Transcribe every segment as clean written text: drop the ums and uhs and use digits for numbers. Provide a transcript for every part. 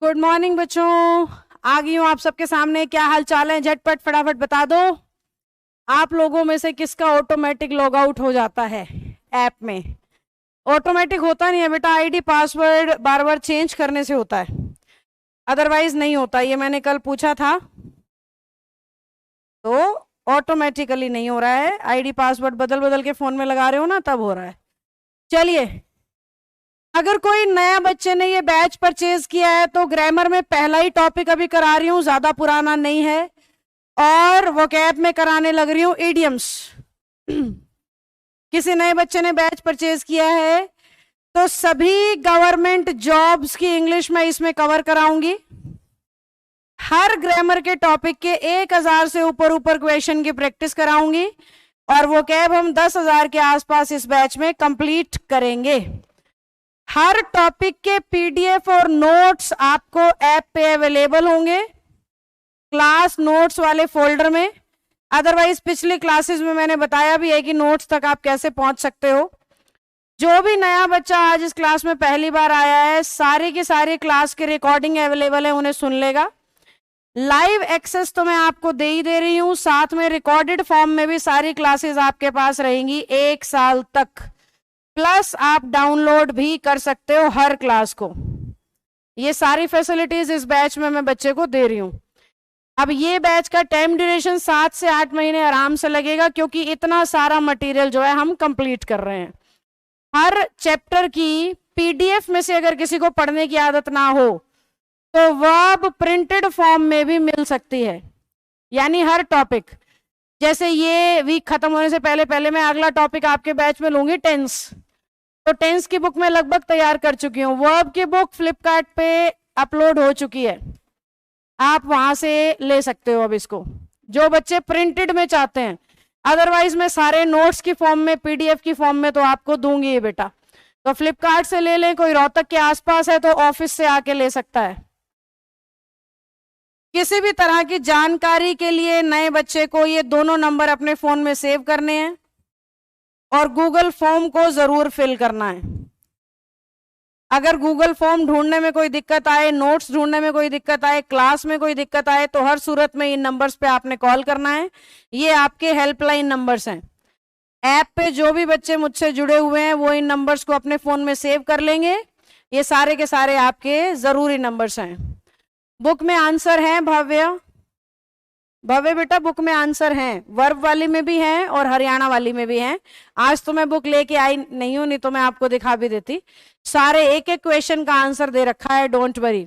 Good morning बच्चों। आ गई हूँ आप सबके सामने। क्या हाल चाल है, झटपट फटाफट बता दो। आप लोगों में से किसका ऑटोमेटिक लॉग आउट हो जाता है ऐप में? ऑटोमेटिक होता नहीं है बेटा, आईडी पासवर्ड बार बार चेंज करने से होता है, अदरवाइज नहीं होता। ये मैंने कल पूछा था, तो ऑटोमेटिकली नहीं हो रहा है। आईडी पासवर्ड बदल बदल के फोन में लगा रहे हो ना, तब हो रहा है। चलिए, अगर कोई नया बच्चे ने ये बैच परचेज किया है तो ग्रामर में पहला ही टॉपिक अभी करा रही हूँ, ज्यादा पुराना नहीं है। और वोकैब में कराने लग रही हूँ इडियम्स। किसी नए बच्चे ने बैच परचेज किया है तो सभी गवर्नमेंट जॉब्स की इंग्लिश में इसमें कवर कराऊंगी। हर ग्रामर के टॉपिक के 1000 से ऊपर ऊपर क्वेश्चन की प्रैक्टिस कराऊंगी, और वो कैब हम 10,000 के आसपास इस बैच में कंप्लीट करेंगे। हर टॉपिक के पीडीएफ और नोट्स आपको ऐप पे अवेलेबल होंगे, क्लास नोट्स वाले फोल्डर में। अदरवाइज पिछली क्लासेस में मैंने बताया भी है कि नोट्स तक आप कैसे पहुंच सकते हो। जो भी नया बच्चा आज इस क्लास में पहली बार आया है, सारी की सारी क्लास की रिकॉर्डिंग अवेलेबल है, उन्हें सुन लेगा। लाइव एक्सेस तो मैं आपको दे ही दे रही हूं, साथ में रिकॉर्डेड फॉर्म में भी सारी क्लासेस आपके पास रहेंगी 1 साल तक। प्लस आप डाउनलोड भी कर सकते हो हर क्लास को। ये सारी फैसिलिटीज इस बैच में मैं बच्चे को दे रही हूं। अब ये बैच का टाइम ड्यूरेशन 7 से 8 महीने आराम से लगेगा, क्योंकि इतना सारा मटेरियल जो है हम कंप्लीट कर रहे हैं। हर चैप्टर की पीडीएफ में से अगर किसी को पढ़ने की आदत ना हो तो वह अब प्रिंटेड फॉर्म में भी मिल सकती है। यानी हर टॉपिक, जैसे ये वीक खत्म होने से पहले पहले मैं अगला टॉपिक आपके बैच में लूंगी, टेंस। तो टेंस की बुक मैं लगभग तैयार कर चुकी हूँ। वर्ब की बुक फ्लिपकार्ट पे अपलोड हो चुकी है, आप वहां से ले सकते हो अब इसको, जो बच्चे प्रिंटेड में चाहते हैं। अदरवाइज मैं सारे नोट्स की फॉर्म में, पीडीएफ की फॉर्म में तो आपको दूंगी ये बेटा। तो फ्लिपकार्ट से ले लें, कोई रोहतक के आसपास है तो ऑफिस से आके ले सकता है। किसी भी तरह की जानकारी के लिए नए बच्चे को ये दोनों नंबर अपने फोन में सेव करने हैं, और गूगल फॉर्म को जरूर फिल करना है। अगर गूगल फॉर्म ढूंढने में कोई दिक्कत आए, नोट्स ढूंढने में कोई दिक्कत आए, क्लास में कोई दिक्कत आए, तो हर सूरत में इन नंबर्स पे आपने कॉल करना है। ये आपके हेल्पलाइन नंबर्स हैं। ऐप पे जो भी बच्चे मुझसे जुड़े हुए हैं वो इन नंबर्स को अपने फोन में सेव कर लेंगे। ये सारे के सारे आपके जरूरी नंबर्स हैं। बुक में आंसर है भव्य? भव्य बेटा, बुक में आंसर हैं, वर्ब वाली में भी हैं और हरियाणा वाली में भी हैं। आज तो मैं बुक लेके आई नहीं हूं, नहीं तो मैं आपको दिखा भी देती। सारे एक एक क्वेश्चन का आंसर दे रखा है, डोंट वरी।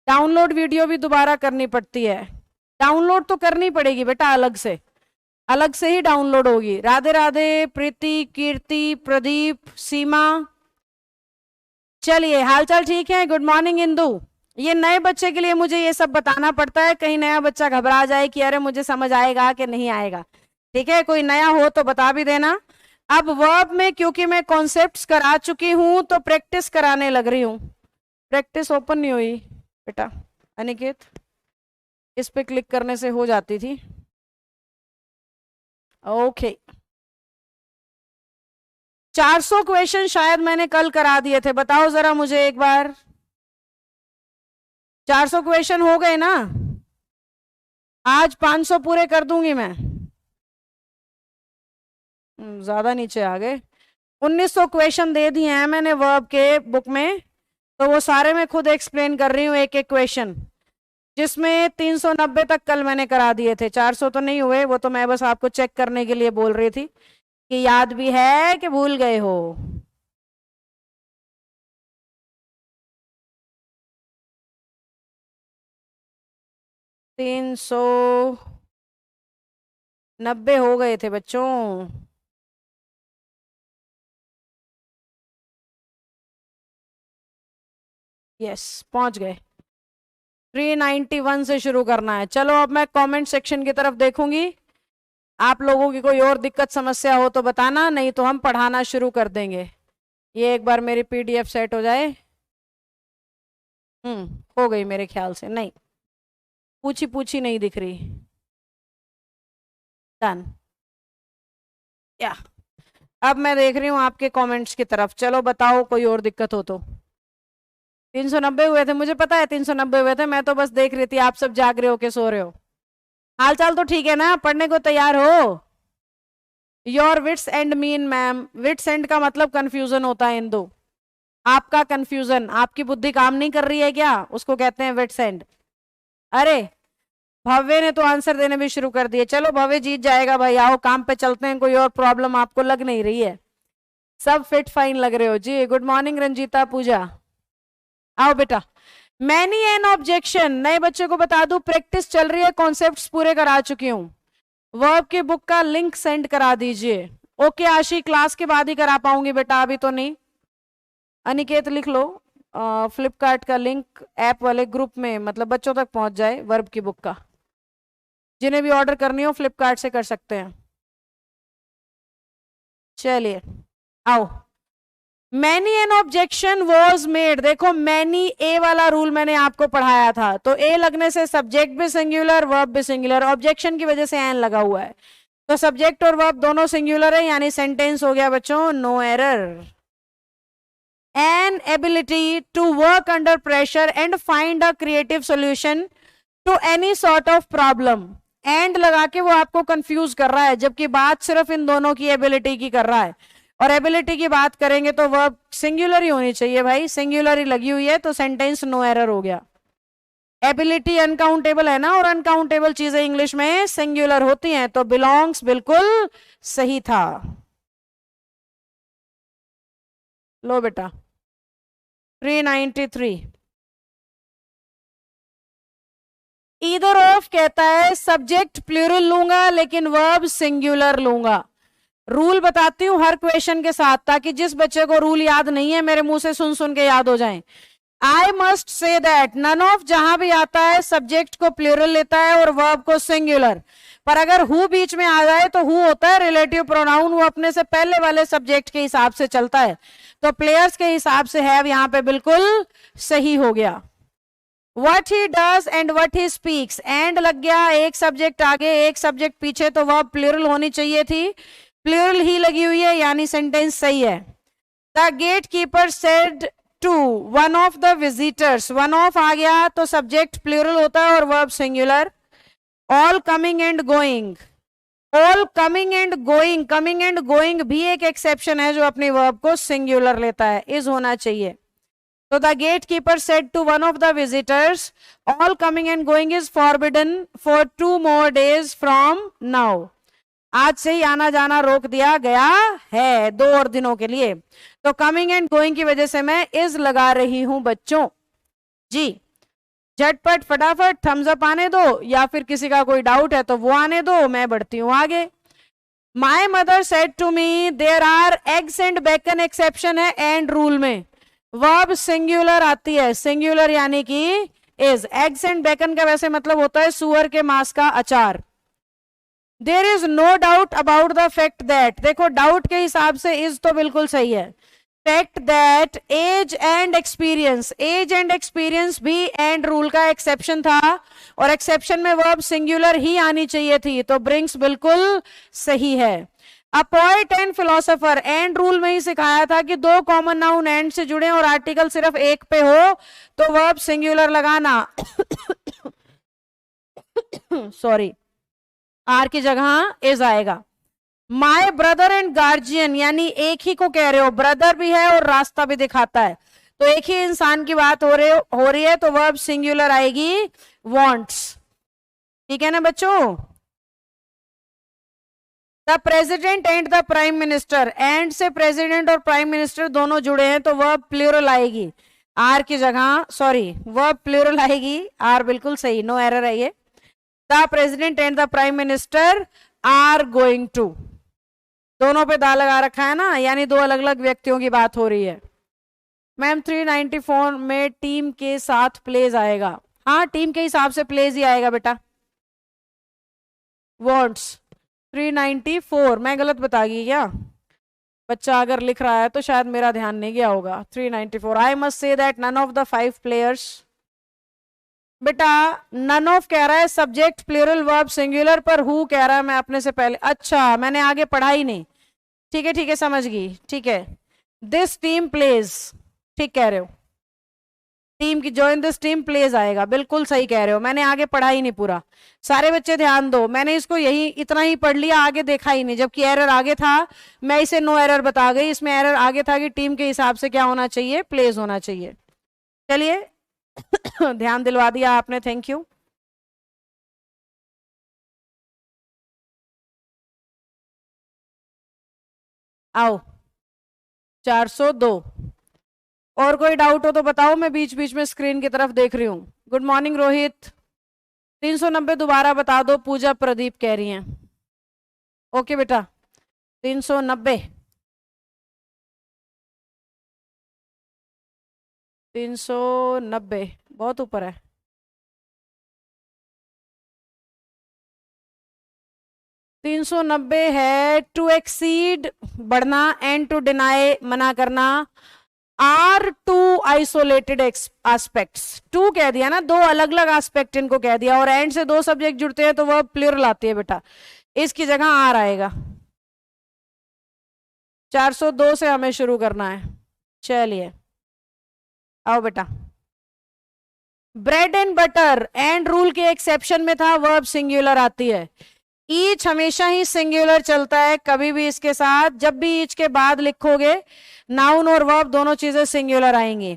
डाउनलोड वीडियो भी दोबारा करनी पड़ती है। डाउनलोड तो करनी पड़ेगी बेटा, अलग से ही डाउनलोड होगी। राधे राधे प्रीति, कीर्ति, प्रदीप, सीमा। चलिए, हालचाल ठीक है? Good morning Indu. ये नए बच्चे के लिए मुझे ये सब बताना पड़ता है, कहीं नया बच्चा घबरा जाए कि अरे मुझे समझ आएगा कि नहीं आएगा। ठीक है, कोई नया हो तो बता भी देना। अब वर्ब में क्योंकि मैं कॉन्सेप्ट्स करा चुकी हूं तो प्रैक्टिस कराने लग रही हूं। प्रैक्टिस ओपन नहीं हुई बेटा अनिकेत, इस पे क्लिक करने से हो जाती थी। ओके, 400 क्वेश्चन शायद मैंने कल करा दिए थे, बताओ जरा मुझे एक बार। 400 क्वेश्चन हो गए ना? आज 500 पूरे कर दूंगी मैं। ज्यादा नीचे आ गए। 1900 क्वेश्चन दे दिए हैं मैंने वर्ब के बुक में, तो वो सारे मैं खुद एक्सप्लेन कर रही हूँ एक एक क्वेश्चन, जिसमें 390 तक कल मैंने करा दिए थे। 400 तो नहीं हुए, वो तो मैं बस आपको चेक करने के लिए बोल रही थी कि याद भी है कि भूल गए हो। तीन सौ नब्बे हो गए थे बच्चों। यस, पहुंच गए। 391 से शुरू करना है। चलो, अब मैं कमेंट सेक्शन की तरफ देखूंगी। आप लोगों की कोई और दिक्कत समस्या हो तो बताना, नहीं तो हम पढ़ाना शुरू कर देंगे। ये एक बार मेरी पीडीएफ सेट हो जाए। हो गई मेरे ख्याल से। नहीं, पूछी पूछी नहीं दिख रही। डन। या, अब मैं देख रही हूँ आपके कमेंट्स की तरफ। चलो बताओ, कोई और दिक्कत हो तो। 390 हुए थे, मुझे पता है 390 हुए थे, मैं तो बस देख रही थी आप सब जाग रहे हो के सो रहे हो। हाल चाल तो ठीक है ना, पढ़ने को तैयार हो? Your wits end mean ma'am, wits end का मतलब कंफ्यूजन होता है इंदु, आपका कंफ्यूजन, आपकी बुद्धि काम नहीं कर रही है क्या, उसको कहते हैं विट्स एंड। अरे भव्य ने तो आंसर देने भी शुरू कर दिए, चलो भव्य जीत जाएगा भाई, आओ काम पे चलते हैं, कोई और प्रॉब्लम आपको लग नहीं रही है, सब फिट फाइन लग रहे हो जी। गुड मॉर्निंग रंजीता पूजा, आओ बेटा। मैनी एन ऑब्जेक्शन, नए बच्चे को बता दूं प्रैक्टिस चल रही है, कॉन्सेप्ट्स पूरे करा चुकी हूं, वर्ब की बुक का लिंक सेंड करा दीजिए। ओके आशी, क्लास के बाद ही करा पाऊंगी बेटा, अभी तो नहीं। अनिकेत लिख लो, फ्लिपकार्ट का लिंक ऐप वाले ग्रुप में, मतलब बच्चों तक पहुंच जाए वर्ब की बुक का, जिन्हें भी ऑर्डर करनी हो फ्लिपकार्ट से कर सकते हैं। चलिए आओ। Many N objection was made, देखो मैनी ए वाला रूल मैंने आपको पढ़ाया था, तो ए लगने से सब्जेक्ट भी सिंगुलर वर्ब भी सिंगुलर, ऑब्जेक्शन की वजह से एन लगा हुआ है, तो सब्जेक्ट और वर्ब दोनों सिंगुलर है, यानी सेंटेंस हो गया बच्चों no error. An ability to work under pressure and find a creative solution to any sort of problem, and लगा के वो आपको कंफ्यूज कर रहा है, जबकि बात सिर्फ इन दोनों की एबिलिटी की कर रहा है, और एबिलिटी की बात करेंगे तो वर्ब सिंगुलर ही होनी चाहिए भाई, सिंगुलर ही लगी हुई है, तो सेंटेंस नो एरर हो गया। एबिलिटी अनकाउंटेबल है ना, और अनकाउंटेबल चीजें इंग्लिश में सिंगुलर होती हैं, तो बिलोंग्स बिल्कुल सही था। लो बेटा 393, ईदर ऑफ कहता है सब्जेक्ट प्लूरल लूंगा लेकिन वर्ब सिंगुलर लूंगा। रूल बताती हूं हर क्वेश्चन के साथ, ताकि जिस बच्चे को रूल याद नहीं है मेरे मुंह से सुन सुन के याद हो जाए। I must say that, none of जहां भी आता है सब्जेक्ट को प्लूरल लेता है और वर्ब को सिंगुलर, पर अगर हु बीच में आ जाए तो हु होता है रिलेटिव प्रोनाउन, वो अपने से पहले वाले सब्जेक्ट के हिसाब से चलता है, तो प्लेयर्स के हिसाब से है यहां पे बिल्कुल सही हो गया। What he does and what he speaks, and लग गया, एक सब्जेक्ट आगे एक सब्जेक्ट पीछे, तो वर्ब प्लूरल होनी चाहिए थी, प्लूरल ही लगी हुई है, यानी सेंटेंस सही है। The gate keeper said to one of the visitors, one of आ गया तो सब्जेक्ट प्लूरल होता है और verb singular. All coming and going, all coming and going, coming and going भी एक एक्सेप्शन है जो अपनी वर्ब को सिंगुलर लेता है, इज होना चाहिए। तो the gate keeper said to one of the visitors all coming and going is forbidden for 2 more days from now, आज से ही आना जाना रोक दिया गया है 2 और दिनों के लिए, तो कमिंग एंड गोइंग की वजह से मैं इज लगा रही हूं बच्चों जी। झटपट फटाफट थम्स अप आने दो, या फिर किसी का कोई डाउट है तो वो आने दो, मैं बढ़ती हूं आगे। My mother said to me there are eggs and bacon, exception है एंड रूल में, वर्ब सिंगुलर आती है, सिंगुलर यानी कि इज। एग्स एंड बेकन का वैसे मतलब होता है सुअर के मांस का अचार। There is no doubt about the fact that, देखो डाउट के हिसाब से इज तो बिल्कुल सही है, fact that age and experience, age and experience भी एंड रूल का एक्सेप्शन था, और एक्सेप्शन में वर्ब सिंगुलर ही आनी चाहिए थी, तो ब्रिंग्स बिल्कुल सही है। A poet and philosopher, and rule में ही सिखाया था कि 2 कॉमन नाउन एंड से जुड़े और आर्टिकल सिर्फ एक पे हो तो वर्ब सिंगुलर लगाना सॉरी, आर की जगह इज आएगा। माय ब्रदर एंड गार्जियन, यानी एक ही को कह रहे हो, ब्रदर भी है और रास्ता भी दिखाता है, तो एक ही इंसान की बात हो रही है, तो वर्ब सिंगुलर आएगी वांट्स, ठीक है ना बच्चों। The president and the prime minister, and से प्रेसिडेंट और प्राइम मिनिस्टर दोनों जुड़े हैं, तो वर्ब प्लूरल आएगी, आर की जगह, सॉरी वर्ब प्लूरल आएगी, आर बिल्कुल सही, नो एरर है ये। The president and the prime minister are going to, दोनों पे दा लगा रखा है ना, यानी 2 अलग अलग व्यक्तियों की बात हो रही है। मैम 394 में टीम के साथ प्लेज आएगा, हाँ टीम के हिसाब से प्लेज ही आएगा बेटा। वॉन्ट्स 394, मैं गलत बता गई क्या? बच्चा अगर लिख रहा है तो शायद मेरा ध्यान नहीं गया होगा। 394, I must say that none of the 5 players, बेटा नन ऑफ कह रहा है सब्जेक्ट प्लूरल वर्ब सिंगुलर, पर हु कह रहा है मैं अपने से पहले, अच्छा मैंने आगे पढ़ा ही नहीं, ठीक है समझ गई, ठीक है। दिस टीम प्लेज, ठीक कह रहे हो। टीम की जॉइन दिस टीम प्लेज आएगा, बिल्कुल सही कह रहे हो, मैंने आगे पढ़ा ही नहीं पूरा। सारे बच्चे ध्यान दो, मैंने इसको यही इतना ही पढ़ लिया, आगे देखा ही नहीं, जबकि एरर आगे था, मैं इसे नो एरर बता गई, इसमें एरर आगे था कि टीम के हिसाब से क्या होना चाहिए, प्लेस होना चाहिए। चलिए ध्यान दिलवा दिया आपने, थैंक यू। आओ 402। और कोई डाउट हो तो बताओ, मैं बीच बीच में स्क्रीन की तरफ देख रही हूँ। Good morning Rohit. 390 दोबारा बता दो, पूजा प्रदीप कह रही हैं। ओके बेटा 390। 390 बहुत ऊपर है। 390 है टू एक्सीड बढ़ना, एंड टू डिनाई मना करना, are to isolated aspects. To कह दिया ना, दो अलग अलग एस्पेक्ट इनको कह दिया, और एंड से दो सब्जेक्ट जुड़ते हैं तो वह प्लूरल आती है बेटा, इसकी जगह आर आएगा। 402 से हमें शुरू करना है। चलिए आओ बेटा। Bread and butter, and rule के एक्सेप्शन में था, वर्ब सिंगुलर आती है। ईच हमेशा ही सिंगुलर चलता है, कभी भी इसके साथ, जब भी ईच के बाद लिखोगे नाउन और वर्ब दोनों चीजें सिंगुलर आएंगी।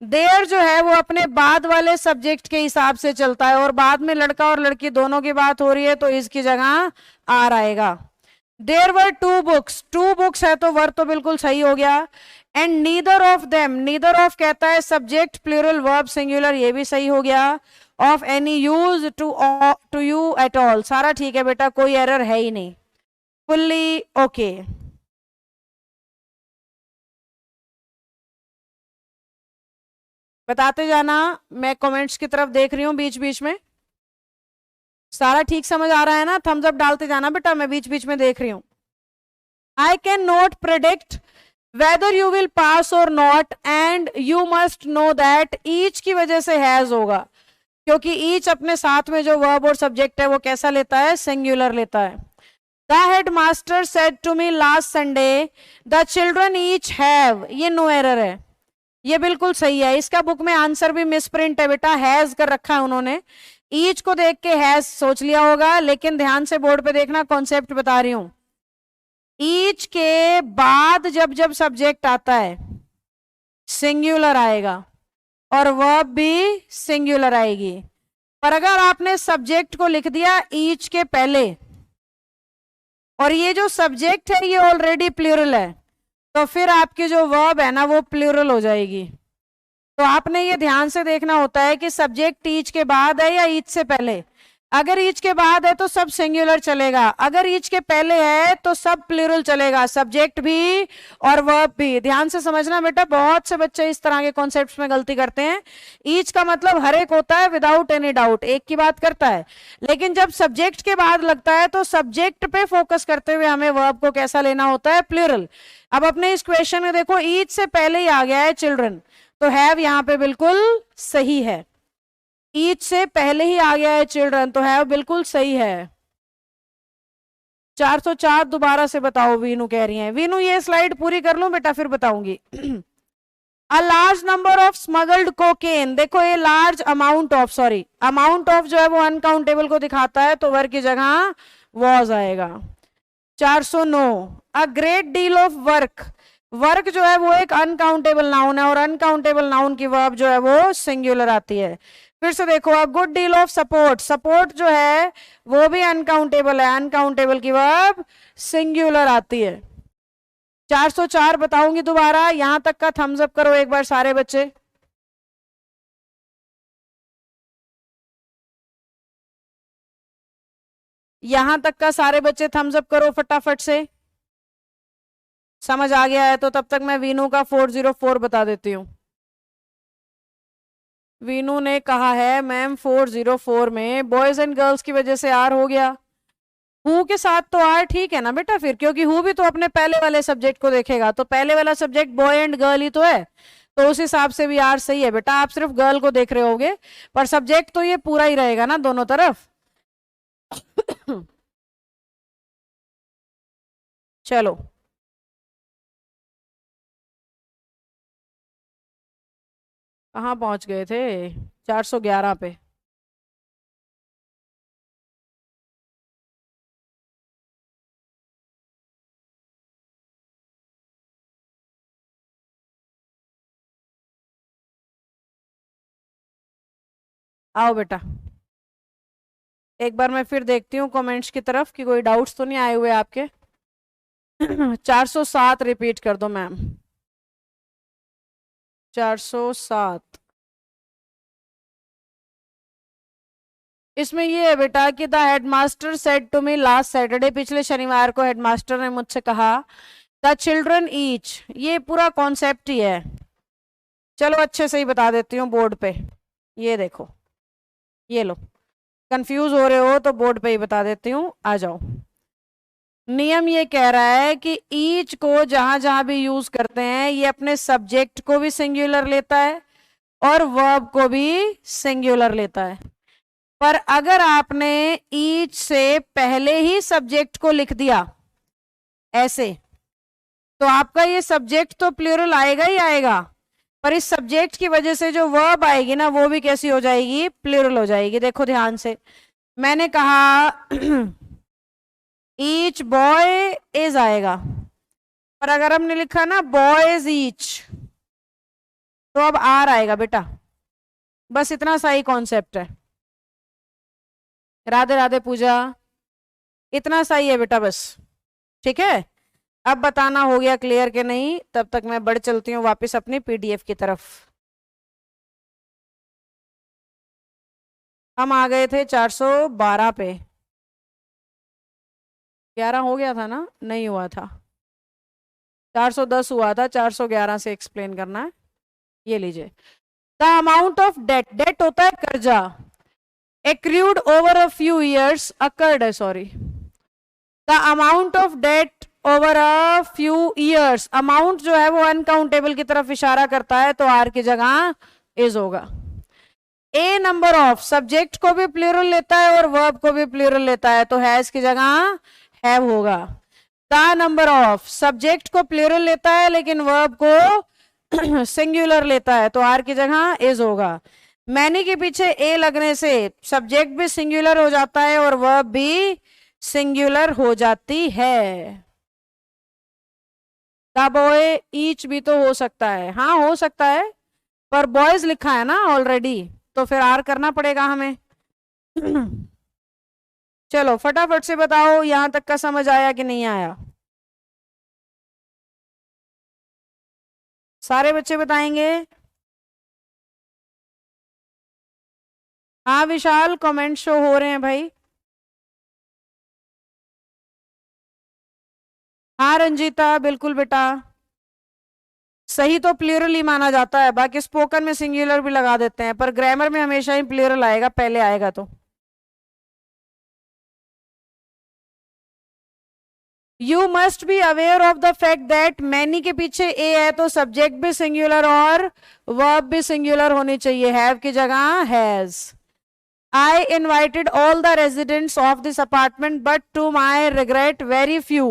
देयर जो है वो अपने बाद वाले सब्जेक्ट के हिसाब से चलता है, और बाद में लड़का और लड़की दोनों की बात हो रही है तो इसकी जगह आर आएगा। देयर वर टू बुक्स है तो वर तो बिल्कुल सही हो गया। And neither of them, neither of कहता है सब्जेक्ट प्लूरल वर्ब सिंगुलर, ये भी सही हो गया। Of any use to you at all, सारा ठीक है बेटा, कोई एरर है ही नहीं, फुल्ली ओके। बताते जाना, मैं कमेंट्स की तरफ देख रही हूँ बीच बीच में। सारा ठीक समझ आ रहा है ना, थम्स अप डालते जाना बेटा, मैं बीच बीच में देख रही हूँ। I can not predict whether you will pass or not, and you must know that, each की वजह से हैज होगा, क्योंकि ईच अपने साथ में जो वर्ब और सब्जेक्ट है वो कैसा लेता है, सिंगुलर लेता है। The head master said to me last Sunday the children each have, ये नो एरर है, ये बिल्कुल सही है। इसका बुक में आंसर भी मिसप्रिंट है बेटा, हैज कर रखा है उन्होंने, ईच को देख के हैज सोच लिया होगा, लेकिन ध्यान से बोर्ड पे देखना, कॉन्सेप्ट बता रही हूं। ईच के बाद जब जब सब्जेक्ट आता है सिंगुलर आएगा, और वर्ब भी सिंगुलर आएगी। पर अगर आपने सब्जेक्ट को लिख दिया ईच के पहले, और ये जो सब्जेक्ट है ये ऑलरेडी प्लूरल है, तो फिर आपकी जो वर्ब है ना वो प्लूरल हो जाएगी। तो आपने ये ध्यान से देखना होता है कि सब्जेक्ट ईच के बाद है या ईच से पहले। अगर ईच के बाद है तो सब सिंगुलर चलेगा, अगर ईच के पहले है तो सब प्लूरल चलेगा, सब्जेक्ट भी और वर्ब भी। ध्यान से समझना बेटा, बहुत से बच्चे इस तरह के कॉन्सेप्ट्स में गलती करते हैं। ईच का मतलब हर एक होता है, विदाउट एनी डाउट एक की बात करता है, लेकिन जब सब्जेक्ट के बाद लगता है तो सब्जेक्ट पे फोकस करते हुए हमें वर्ब को कैसा लेना होता है, प्लूरल। अब अपने इस क्वेश्चन में देखो, ईच से पहले ही आ गया है चिल्ड्रन, तो हैव यहां पे बिल्कुल सही है। ईच से पहले ही आ गया है चिल्ड्रन, तो हैव बिल्कुल सही है। 404 दोबारा से बताओ, वीनू कह रही है। वीनू ये स्लाइड पूरी कर लूं बेटा फिर बताऊंगी। A large number of smuggled cocaine, देखो ये large amount of, sorry amount of जो है वो अनकाउंटेबल को दिखाता है, तो वर की जगह वॉज आएगा। 409 a great deal of work, work जो है वो एक अनकाउंटेबल नाउन है, और अनकाउंटेबल नाउन की वर्ब जो है वो सिंगुलर आती है। फिर से देखो, a good deal of support, support जो है वो भी अनकाउंटेबल है, अनकाउंटेबल की वर्ब सिंगुलर आती है। 404 बताऊंगी दोबारा, यहां तक का थम्स अप करो एक बार सारे बच्चे। यहां तक का सारे बच्चे थम्स अप करो फटाफट से। समझ आ गया है तो तब तक मैं वीनू का 404 बता देती हूँ। वीनू ने कहा है मैम 404 में बॉयज एंड गर्ल्स की वजह से आर हो गया। हु के साथ तो आर ठीक है ना बेटा फिर, क्योंकि हु भी तो अपने पहले वाले सब्जेक्ट को देखेगा, तो पहले वाला सब्जेक्ट बॉय एंड गर्ल ही तो है, तो उस हिसाब से भी आर सही है बेटा। आप सिर्फ गर्ल को देख रहे होगे, पर सब्जेक्ट तो ये पूरा ही रहेगा ना दोनों तरफ। चलो कहाँ पहुंच गए थे? 411 पे। आओ बेटा, एक बार मैं फिर देखती हूँ कमेंट्स की तरफ कि कोई डाउट्स तो नहीं आए हुए आपके। 407 रिपीट कर दो मैम। 407। इसमें ये है बेटा कि the headmaster said to me last Saturday, पिछले शनिवार को हेडमास्टर ने मुझसे कहा द चिल्ड्रन ईच, ये पूरा कॉन्सेप्ट ही है। चलो अच्छे से ही बता देती हूँ बोर्ड पे, ये देखो, ये लो, कंफ्यूज हो रहे हो तो बोर्ड पे ही बता देती हूँ, आ जाओ। नियम ये कह रहा है कि ईच को जहां जहां भी यूज करते हैं ये अपने सब्जेक्ट को भी सिंगुलर लेता है और वर्ब को भी सिंगुलर लेता है। पर अगर आपने ईच से पहले ही सब्जेक्ट को लिख दिया ऐसे, तो आपका ये सब्जेक्ट तो प्लूरल आएगा ही आएगा, पर इस सब्जेक्ट की वजह से जो वर्ब आएगी ना वो भी कैसी हो जाएगी? प्लूरल हो जाएगी। देखो ध्यान से, मैंने कहा ईच बॉय इज आएगा, पर अगर हमने लिखा ना बॉयज ईच, तो अब आर आएगा बेटा। बस इतना सा ही कॉन्सेप्ट है। राधे राधे पूजा, इतना सा ही है बेटा बस, ठीक है। अब बताना हो गया क्लियर के नहीं, तब तक मैं बढ़ चलती हूँ वापस अपनी पीडीएफ की तरफ। हम आ गए थे 412 पे। 11 हो गया था ना? नहीं हुआ था, 410 हुआ था, 411 से एक्सप्लेन करना है। ये लीजिए, the amount of debt, debt होता है कर्जा, accrued over a few years, occurred है sorry, the amount of debt over a few years, amount जो है वो अनकाउंटेबल की तरफ इशारा करता है, तो आर की जगह इज होगा। ए नंबर ऑफ, सब्जेक्ट को भी प्लूरल लेता है और वर्ब को भी प्लूरल लेता है, तो हैज की जगह हैव होगा। द नंबर ऑफ, सब्जेक्ट को प्लूरल लेता है लेकिन वर्ब को सिंगुलर लेता है, तो आर की जगह इज होगा। मैनी के पीछे ए लगने से सब्जेक्ट भी सिंगुलर हो जाता है और वर्ब भी सिंगुलर हो जाती है। द बॉय ईच भी तो हो सकता है, हाँ हो सकता है, पर बॉयज लिखा है ना ऑलरेडी, तो फिर आर करना पड़ेगा हमें। चलो फटाफट से बताओ यहां तक का समझ आया कि नहीं आया? सारे बच्चे बताएंगे? हाँ विशाल, कमेंट शो हो रहे हैं भाई। हाँ रंजीता, बिल्कुल बेटा, सही तो प्लूरल ही माना जाता है, बाकी स्पोकन में सिंगुलर भी लगा देते हैं, पर ग्रामर में हमेशा ही प्लूरल आएगा, पहले आएगा तो। You must be aware of the fact that many के पीछे ए है तो सब्जेक्ट भी सिंगुलर और वर्ब भी सिंगुलर होनी चाहिए, हैव की जगह has. I invited all the residents of this apartment but to my regret very few,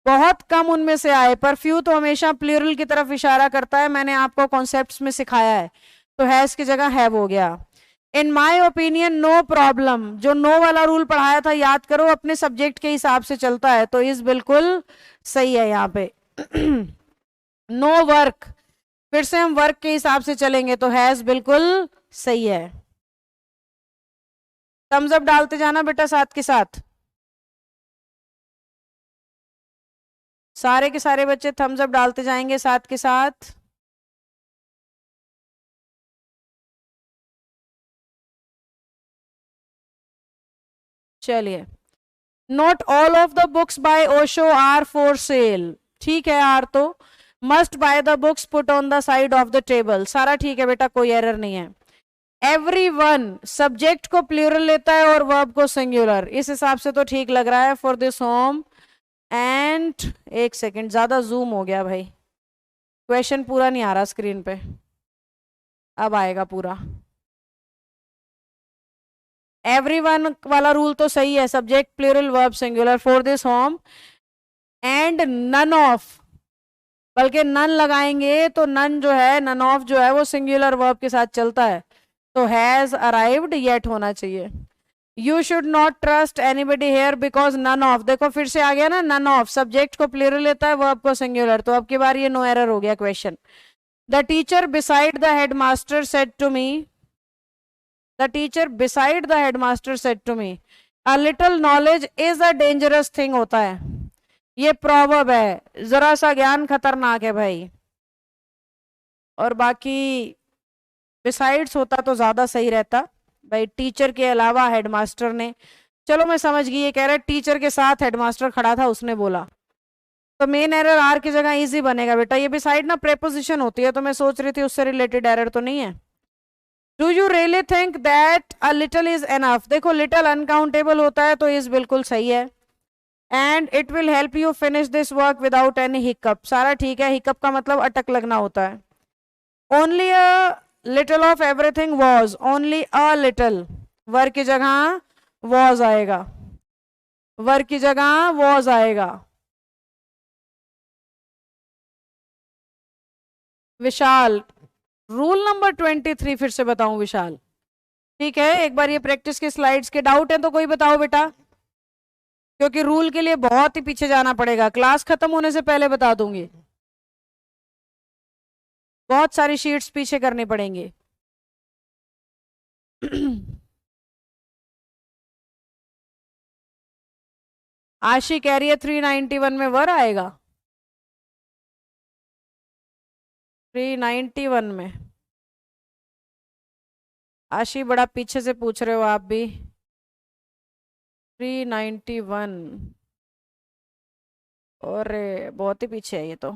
बहुत कम उनमें से आए, पर फ्यू तो हमेशा प्लूरल की तरफ इशारा करता है, मैंने आपको कॉन्सेप्ट्स में सिखाया है, तो हैज की जगह हैव हो गया। इन माई ओपिनियन नो प्रॉब्लम, जो नो वाला रूल पढ़ाया था याद करो, अपने सब्जेक्ट के हिसाब से चलता है, तो इस बिल्कुल सही है यहाँ पे। नो वर्क, फिर से हम वर्क के हिसाब से चलेंगे, तो हैज बिल्कुल सही है। थम्स अप डालते जाना बेटा साथ के साथ, सारे के सारे बच्चे थम्स अप डालते जाएंगे साथ के साथ। चलिए, not all of the books by Osho are for sale, ठीक है, आर तो must buy the books put on the side of the table, सारा ठीक है बेटा, कोई एरर नहीं है। एवरीवन, सब्जेक्ट को प्लूरल लेता है और वर्ब को सिंगुलर, इस हिसाब से तो ठीक लग रहा है। फॉर दिस होम एंड, एक सेकेंड ज्यादा जूम हो गया भाई, क्वेश्चन पूरा नहीं आ रहा स्क्रीन पे, अब आएगा पूरा। एवरीवन वाला रूल तो सही है, subject plural verb singular, for this home and none of, बल्कि नन लगाएंगे तो नन जो है, नन ऑफ जो है वो सिंगुलर वर्ब के साथ चलता है, तो हैज अराइव्ड येट होना चाहिए। You should not trust anybody here because none of, देखो फिर से आ गया ना, नन ऑफ सब्जेक्ट को प्लूरल लेता है, वर्ब को सिंगुलर, तो अब की बार ये नो एरर हो गया question. The teacher beside the headmaster said to me, the teacher beside the headmaster said to me, a little knowledge is a dangerous thing होता है, ये प्रॉवर्ब है, जरा सा ज्ञान खतरनाक है भाई। और बाकी बिसाइड्स होता तो ज्यादा सही रहता भाई, टीचर के अलावा हेडमास्टर ने, चलो मैं समझ गई, ये कह रहा है टीचर के साथ हेडमास्टर खड़ा था उसने बोला, तो मेन एरर आर की जगह इजी बनेगा बेटा। ये बिसाइड ना प्रेपोजिशन होती है, तो मैं सोच रही थी उससे रिलेटेड एरर तो नहीं है। Do you really think that a little is enough, देखो लिटिल अनकाउंटेबल होता है तो इज बिल्कुल सही है। And it will help you finish this work without any hiccup, सारा ठीक है, हिकअप का मतलब अटक लगना होता है। Only a little of everything was, only a little, वर्ग की जगह वॉज आएगा, वर्ग की जगह वॉज आएगा। विशाल, रूल नंबर 23 फिर से बताऊं विशाल, ठीक है, एक बार ये प्रैक्टिस के स्लाइड्स के डाउट है तो कोई बताओ बेटा, क्योंकि रूल के लिए बहुत ही पीछे जाना पड़ेगा, क्लास खत्म होने से पहले बता दूंगी, बहुत सारी शीट्स पीछे करनी पड़ेंगी। आशी कह रही है 391 में वर आएगा, 391 में। आशी बड़ा पीछे से पूछ रहे हो आप भी, 391, और बहुत ही पीछे है ये तो।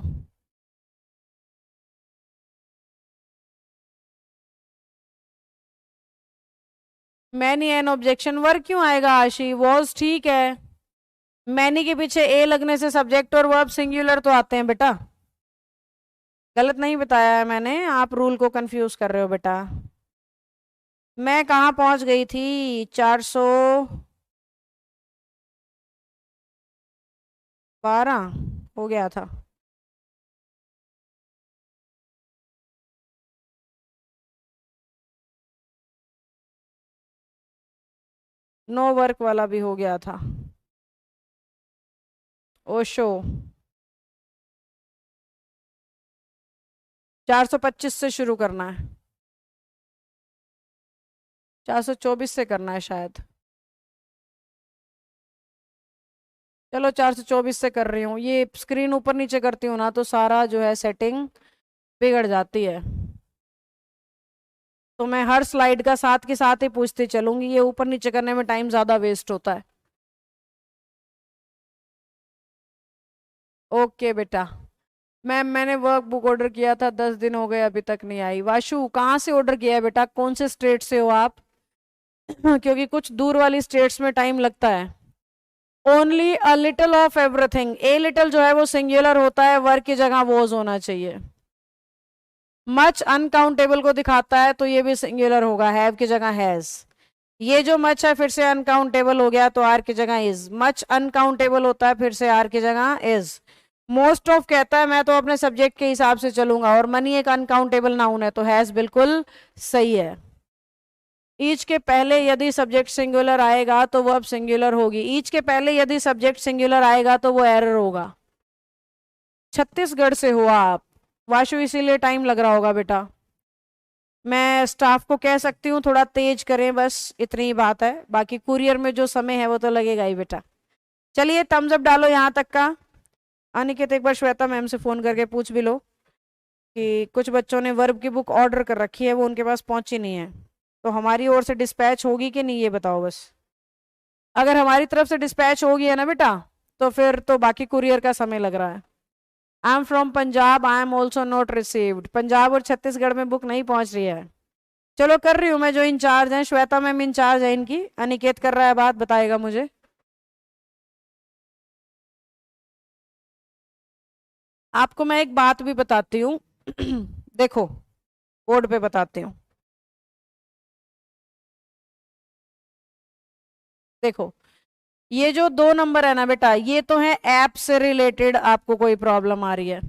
मैनी एन ऑब्जेक्शन, वर्क क्यों आएगा आशी, वॉज ठीक है, मैनी के पीछे ए लगने से सब्जेक्ट और वर्ब सिंगुलर तो आते हैं बेटा, गलत नहीं बताया है मैंने, आप रूल को कंफ्यूज कर रहे हो बेटा। मैं कहाँ पहुंच गई थी, 412 हो गया था। नो वर्क वाला भी हो गया था। ओशो 425 से शुरू करना है, 424 से करना है शायद, चलो 424 से कर रही हूँ, ये स्क्रीन ऊपर नीचे करती हूँ ना तो सारा जो है सेटिंग बिगड़ जाती है, तो मैं हर स्लाइड का साथ के साथ ही पूछती चलूंगी, ये ऊपर नीचे करने में टाइम ज्यादा वेस्ट होता है। ओके बेटा, मैंने वर्क बुक ऑर्डर किया था, 10 दिन हो गए अभी तक नहीं आई। वाशु कहाँ से ऑर्डर किया है बेटा, कौन से स्टेट से हो आप? क्योंकि कुछ दूर वाली स्टेट्स में टाइम लगता है। Only a little of everything, a little जो है वो सिंगुलर होता है, वर्क की जगह वॉज होना चाहिए। मच अनकाउंटेबल को दिखाता है तो ये भी सिंगुलर होगा, हैव की जगह हैज। ये जो मच है फिर से अनकाउंटेबल हो गया तो आर की जगह इज, मच अनकाउंटेबल होता है फिर से आर की जगह इज। मोस्ट ऑफ कहता है मैं तो अपने सब्जेक्ट के हिसाब से चलूंगा, और मनी एक अनकाउंटेबल नाउन है तो हैज बिल्कुल सही है। ईच के पहले यदि सब्जेक्ट सिंगुलर आएगा तो वर्ब सिंगुलर होगी, ईच के पहले यदि सब्जेक्ट सिंगुलर आएगा तो वो एरर होगा। छत्तीसगढ़ से हुआ आप वाशु, इसीलिए टाइम लग रहा होगा बेटा। मैं स्टाफ को कह सकती हूँ थोड़ा तेज करें, बस इतनी ही बात है, बाकी कुरियर में जो समय है वो तो लगेगा ही बेटा। चलिए थम्स अप डालो यहाँ तक का। अनिकेत एक बार श्वेता मैम से फोन करके पूछ भी लो कि कुछ बच्चों ने वर्ब की बुक ऑर्डर कर रखी है, वो उनके पास पहुंची नहीं है, तो हमारी ओर से डिस्पैच होगी कि नहीं ये बताओ बस। अगर हमारी तरफ से डिस्पैच होगी है ना बेटा, तो फिर तो बाकी कुरियर का समय लग रहा है। I am from Punjab, I am also not received, Punjab और छत्तीसगढ़ में बुक नहीं पहुंच रही है। चलो कर रही हूँ मैं, जो इंचार्ज हैं, श्वेता मैम इंचार्ज है इनकी, अनिकेत कर रहा है बात, बताएगा मुझे। आपको मैं एक बात भी बताती हूँ देखो बोर्ड पे बताती हूँ, देखो ये जो 2 नंबर है ना बेटा, ये तो है ऐप से रिलेटेड, आपको कोई प्रॉब्लम आ रही है,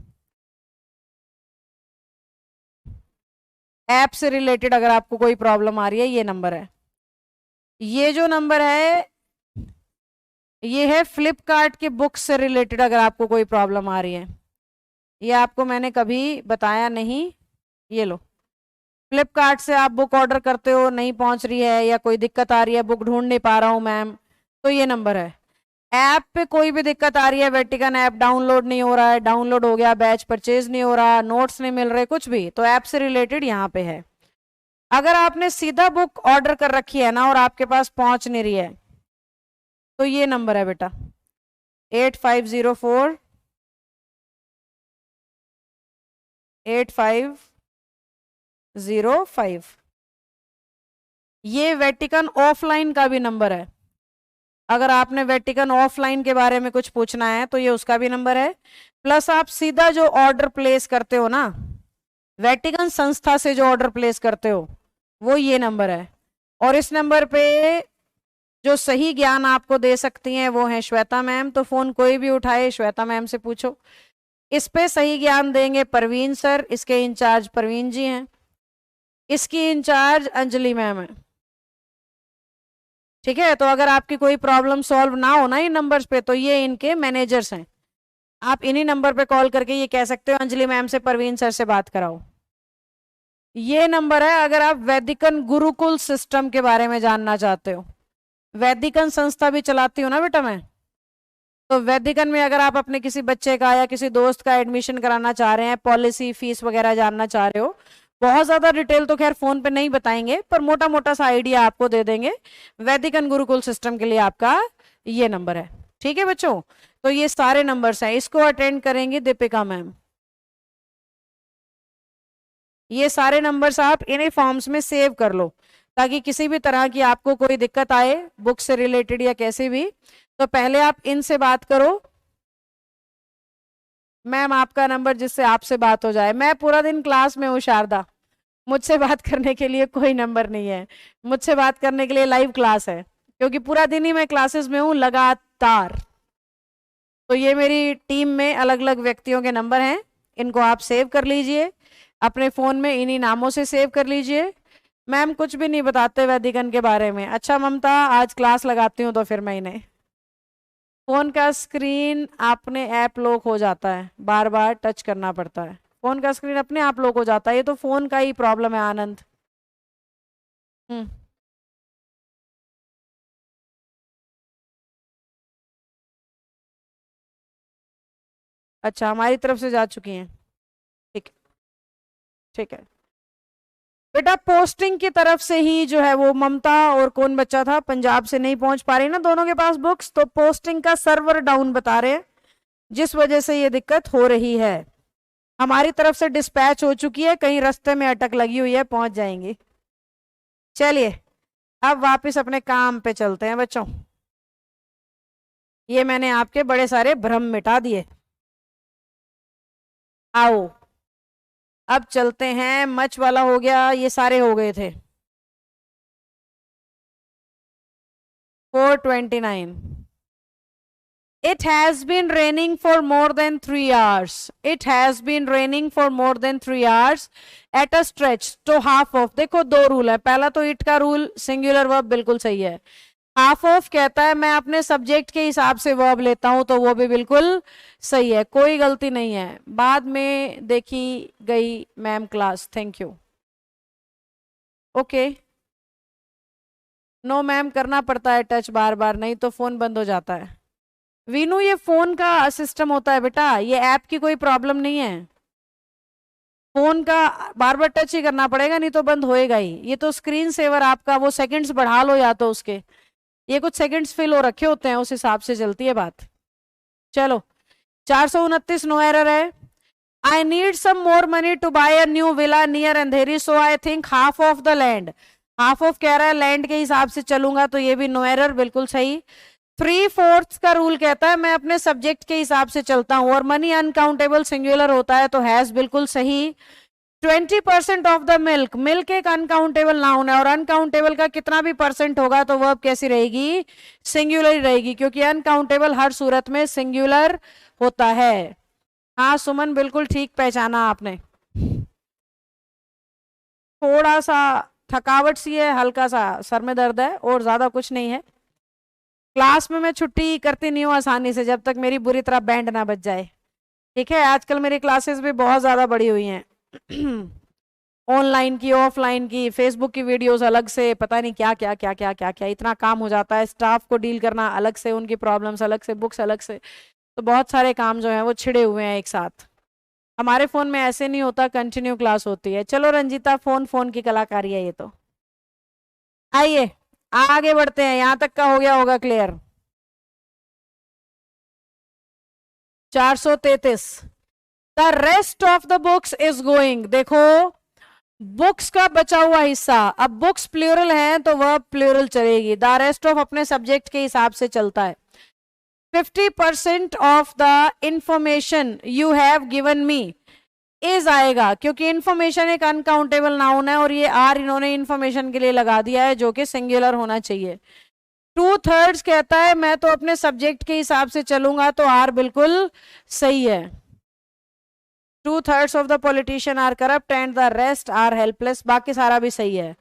ऐप से रिलेटेड अगर आपको कोई प्रॉब्लम आ रही है, ये नंबर है। ये जो नंबर है ये है फ्लिपकार्ट के बुक्स से रिलेटेड अगर आपको कोई प्रॉब्लम आ रही है। ये आपको मैंने कभी बताया नहीं। ये लो, फ्लिपकार्ट से आप बुक ऑर्डर करते हो, नहीं पहुंच रही है या कोई दिक्कत आ रही है, बुक ढूंढ नहीं पा रहा हूं मैम, तो ये नंबर है। ऐप पे कोई भी दिक्कत आ रही है, वेटिकन ऐप डाउनलोड नहीं हो रहा है, डाउनलोड हो गया, बैच परचेज नहीं हो रहा, नोट्स नहीं मिल रहे, कुछ भी, तो ऐप से रिलेटेड यहाँ पे है। अगर आपने सीधा बुक ऑर्डर कर रखी है ना और आपके पास पहुंच नहीं रही है, तो ये नंबर है बेटा 8504 8505। ये वेटिकन ऑफलाइन का भी नंबर है। अगर आपने वेटिकन ऑफलाइन के बारे में कुछ पूछना है तो ये उसका भी नंबर है। प्लस आप सीधा जो ऑर्डर प्लेस करते हो ना, वेटिकन संस्था से जो ऑर्डर प्लेस करते हो, वो ये नंबर है। और इस नंबर पे जो सही ज्ञान आपको दे सकती हैं वो है श्वेता मैम, तो फोन कोई भी उठाए, श्वेता मैम से पूछो। इस पे सही ज्ञान देंगे परवीन सर, इसके इंचार्ज परवीन जी हैं, इसकी इंचार्ज अंजलि मैम है। ठीक है, तो अगर आपकी कोई प्रॉब्लम सॉल्व ना हो ना इन नंबर्स पे, तो ये इनके मैनेजर्स हैं। आप इन्हीं नंबर पे कॉल करके ये कह सकते हो अंजलि मैम से परवीन सर से बात कराओ। ये नंबर है अगर आप वैदिकन गुरुकुल सिस्टम के बारे में जानना चाहते हो। वैदिकन संस्था भी चलाती हूँ ना बेटा मैं, तो वैदिकन में अगर आप अपने किसी बच्चे का या किसी दोस्त का एडमिशन कराना चाह रहे हैं, पॉलिसी फीस वगैरह जानना चाह रहे हो, बहुत ज्यादा डिटेल तो खैर फोन पे नहीं बताएंगे, पर मोटा मोटा सा आइडिया आपको दे देंगे। वैदिकन गुरुकुल सिस्टम के लिए आपका ये नंबर है। ठीक है बच्चों, तो ये सारे नंबर्स हैं, इसको अटेंड करेंगे दीपिका मैम। ये सारे नंबर्स आप इन्हीं फॉर्म्स में सेव कर लो, ताकि किसी भी तरह की आपको कोई दिक्कत आए बुक से रिलेटेड या कैसे भी, तो पहले आप इनसे बात करो। मैम आपका नंबर जिससे आपसे बात हो जाए। मैं पूरा दिन क्लास में हूँ शारदा, मुझसे बात करने के लिए कोई नंबर नहीं है, मुझसे बात करने के लिए लाइव क्लास है, क्योंकि पूरा दिन ही मैं क्लासेस में हूँ लगातार। तो ये मेरी टीम में अलग अलग व्यक्तियों के नंबर हैं, इनको आप सेव कर लीजिए अपने फोन में, इन्हीं नामों से सेव कर लीजिए। मैम कुछ भी नहीं बताते वैदिकन के बारे में। अच्छा ममता, आज क्लास लगाती हूँ तो फिर मैं इन्हें, फोन का स्क्रीन अपने ऐप लॉक हो जाता है, बार बार टच करना पड़ता है, फोन का स्क्रीन अपने आप लॉक हो जाता है, ये तो फोन का ही प्रॉब्लम है आनंद। अच्छा, हमारी तरफ से जा चुकी हैं, ठीक है ठीक है बेटा। पोस्टिंग की तरफ से ही जो है वो ममता और कौन बच्चा था, पंजाब से नहीं पहुंच पा रही ना दोनों के पास बुक्स, तो पोस्टिंग का सर्वर डाउन बता रहे हैं, जिस वजह से ये दिक्कत हो रही है। हमारी तरफ से डिस्पैच हो चुकी है, कहीं रास्ते में अटक लगी हुई है, पहुंच जाएंगी। चलिए अब वापस अपने काम पे चलते हैं बच्चों। ये मैंने आपके बड़े सारे भ्रम मिटा दिए। आओ अब चलते हैं, मच वाला हो गया, ये सारे हो गए थे। 429। It has been raining for more than 3 hours. It has been raining for more than 3 hours at a stretch. तो half of, देखो दो रूल है, पहला तो इट का रूल सिंगुलर वर्ब बिल्कुल सही है। हाफ ऑफ कहता है मैं अपने सब्जेक्ट के हिसाब से वर्ब लेता हूं, तो वो भी बिल्कुल सही है, कोई गलती नहीं है। बाद में देखी गई ma'am class, thank you. Okay, no ma'am करना पड़ता है टच बार बार, नहीं तो फोन बंद हो जाता है। वीनू ये फोन का सिस्टम होता है बेटा, ये ऐप की कोई प्रॉब्लम नहीं है, फोन का बार बार टच ही करना पड़ेगा, नहीं तो बंद होएगा ही। ये तो स्क्रीन सेवर आपका, वो सेकंड्स बढ़ा लो या तो उसके, ये कुछ सेकंड्स फिल हो रखे होते हैं, उस हिसाब से चलती है बात। चलो 429 नो एरर है। I need some more money to buy a new villa near Andheri, so I think half of the land. Half of कह रहा है लैंड के हिसाब से चलूंगा, तो ये भी नो एरर, बिल्कुल सही। 3/4 का रूल कहता है मैं अपने सब्जेक्ट के हिसाब से चलता हूं, और मनी अनकाउंटेबल सिंगुलर होता है, तो हैज बिल्कुल सही। 20% ऑफ द मिल्क, मिल्क एक अनकाउंटेबल नाउन है, और अनकाउंटेबल का कितना भी परसेंट होगा तो वर्ब कैसी रहेगी, सिंगुलर ही रहेगी, क्योंकि अनकाउंटेबल हर सूरत में सिंगुलर होता है। हाँ सुमन बिल्कुल ठीक पहचाना आपने। थोड़ा सा थकावट सी है, हल्का सा सर में दर्द है, और ज्यादा कुछ नहीं है। क्लास में मैं छुट्टी करती नहीं हूँ आसानी से, जब तक मेरी बुरी तरह बैंड ना बज जाए। ठीक है, आजकल मेरी क्लासेस भी बहुत ज्यादा बड़ी हुई हैं। ऑनलाइन की, ऑफलाइन की, फेसबुक की वीडियोस अलग से, पता नहीं क्या क्या क्या क्या क्या क्या, इतना काम हो जाता है। स्टाफ को डील करना अलग से, उनकी प्रॉब्लम्स अलग से, बुक्स अलग से, तो बहुत सारे काम जो है वो छिड़े हुए हैं एक साथ। हमारे फोन में ऐसे नहीं होता, कंटिन्यू क्लास होती है। चलो रंजीता, फोन फोन की कलाकारी है ये तो। आइए आगे बढ़ते हैं, यहां तक का हो गया होगा clear. 433। The rest of the books is going. देखो, बुक्स का बचा हुआ हिस्सा, अब बुक्स प्लूरल है तो वह प्लूरल चलेगी। द रेस्ट ऑफ अपने सब्जेक्ट के हिसाब से चलता है। 50% of the information you have given me is आएगा, क्योंकि इंफॉर्मेशन एक अनकाउंटेबल नाउन है, और ये आर इन्होंने इंफॉर्मेशन के लिए लगा दिया है, जो कि सिंगुलर होना चाहिए। 2/3 कहता है मैं तो अपने सब्जेक्ट के हिसाब से चलूंगा, तो आर बिल्कुल सही है। 2/3 of the politician are corrupt and the rest are helpless, बाकी सारा भी सही है।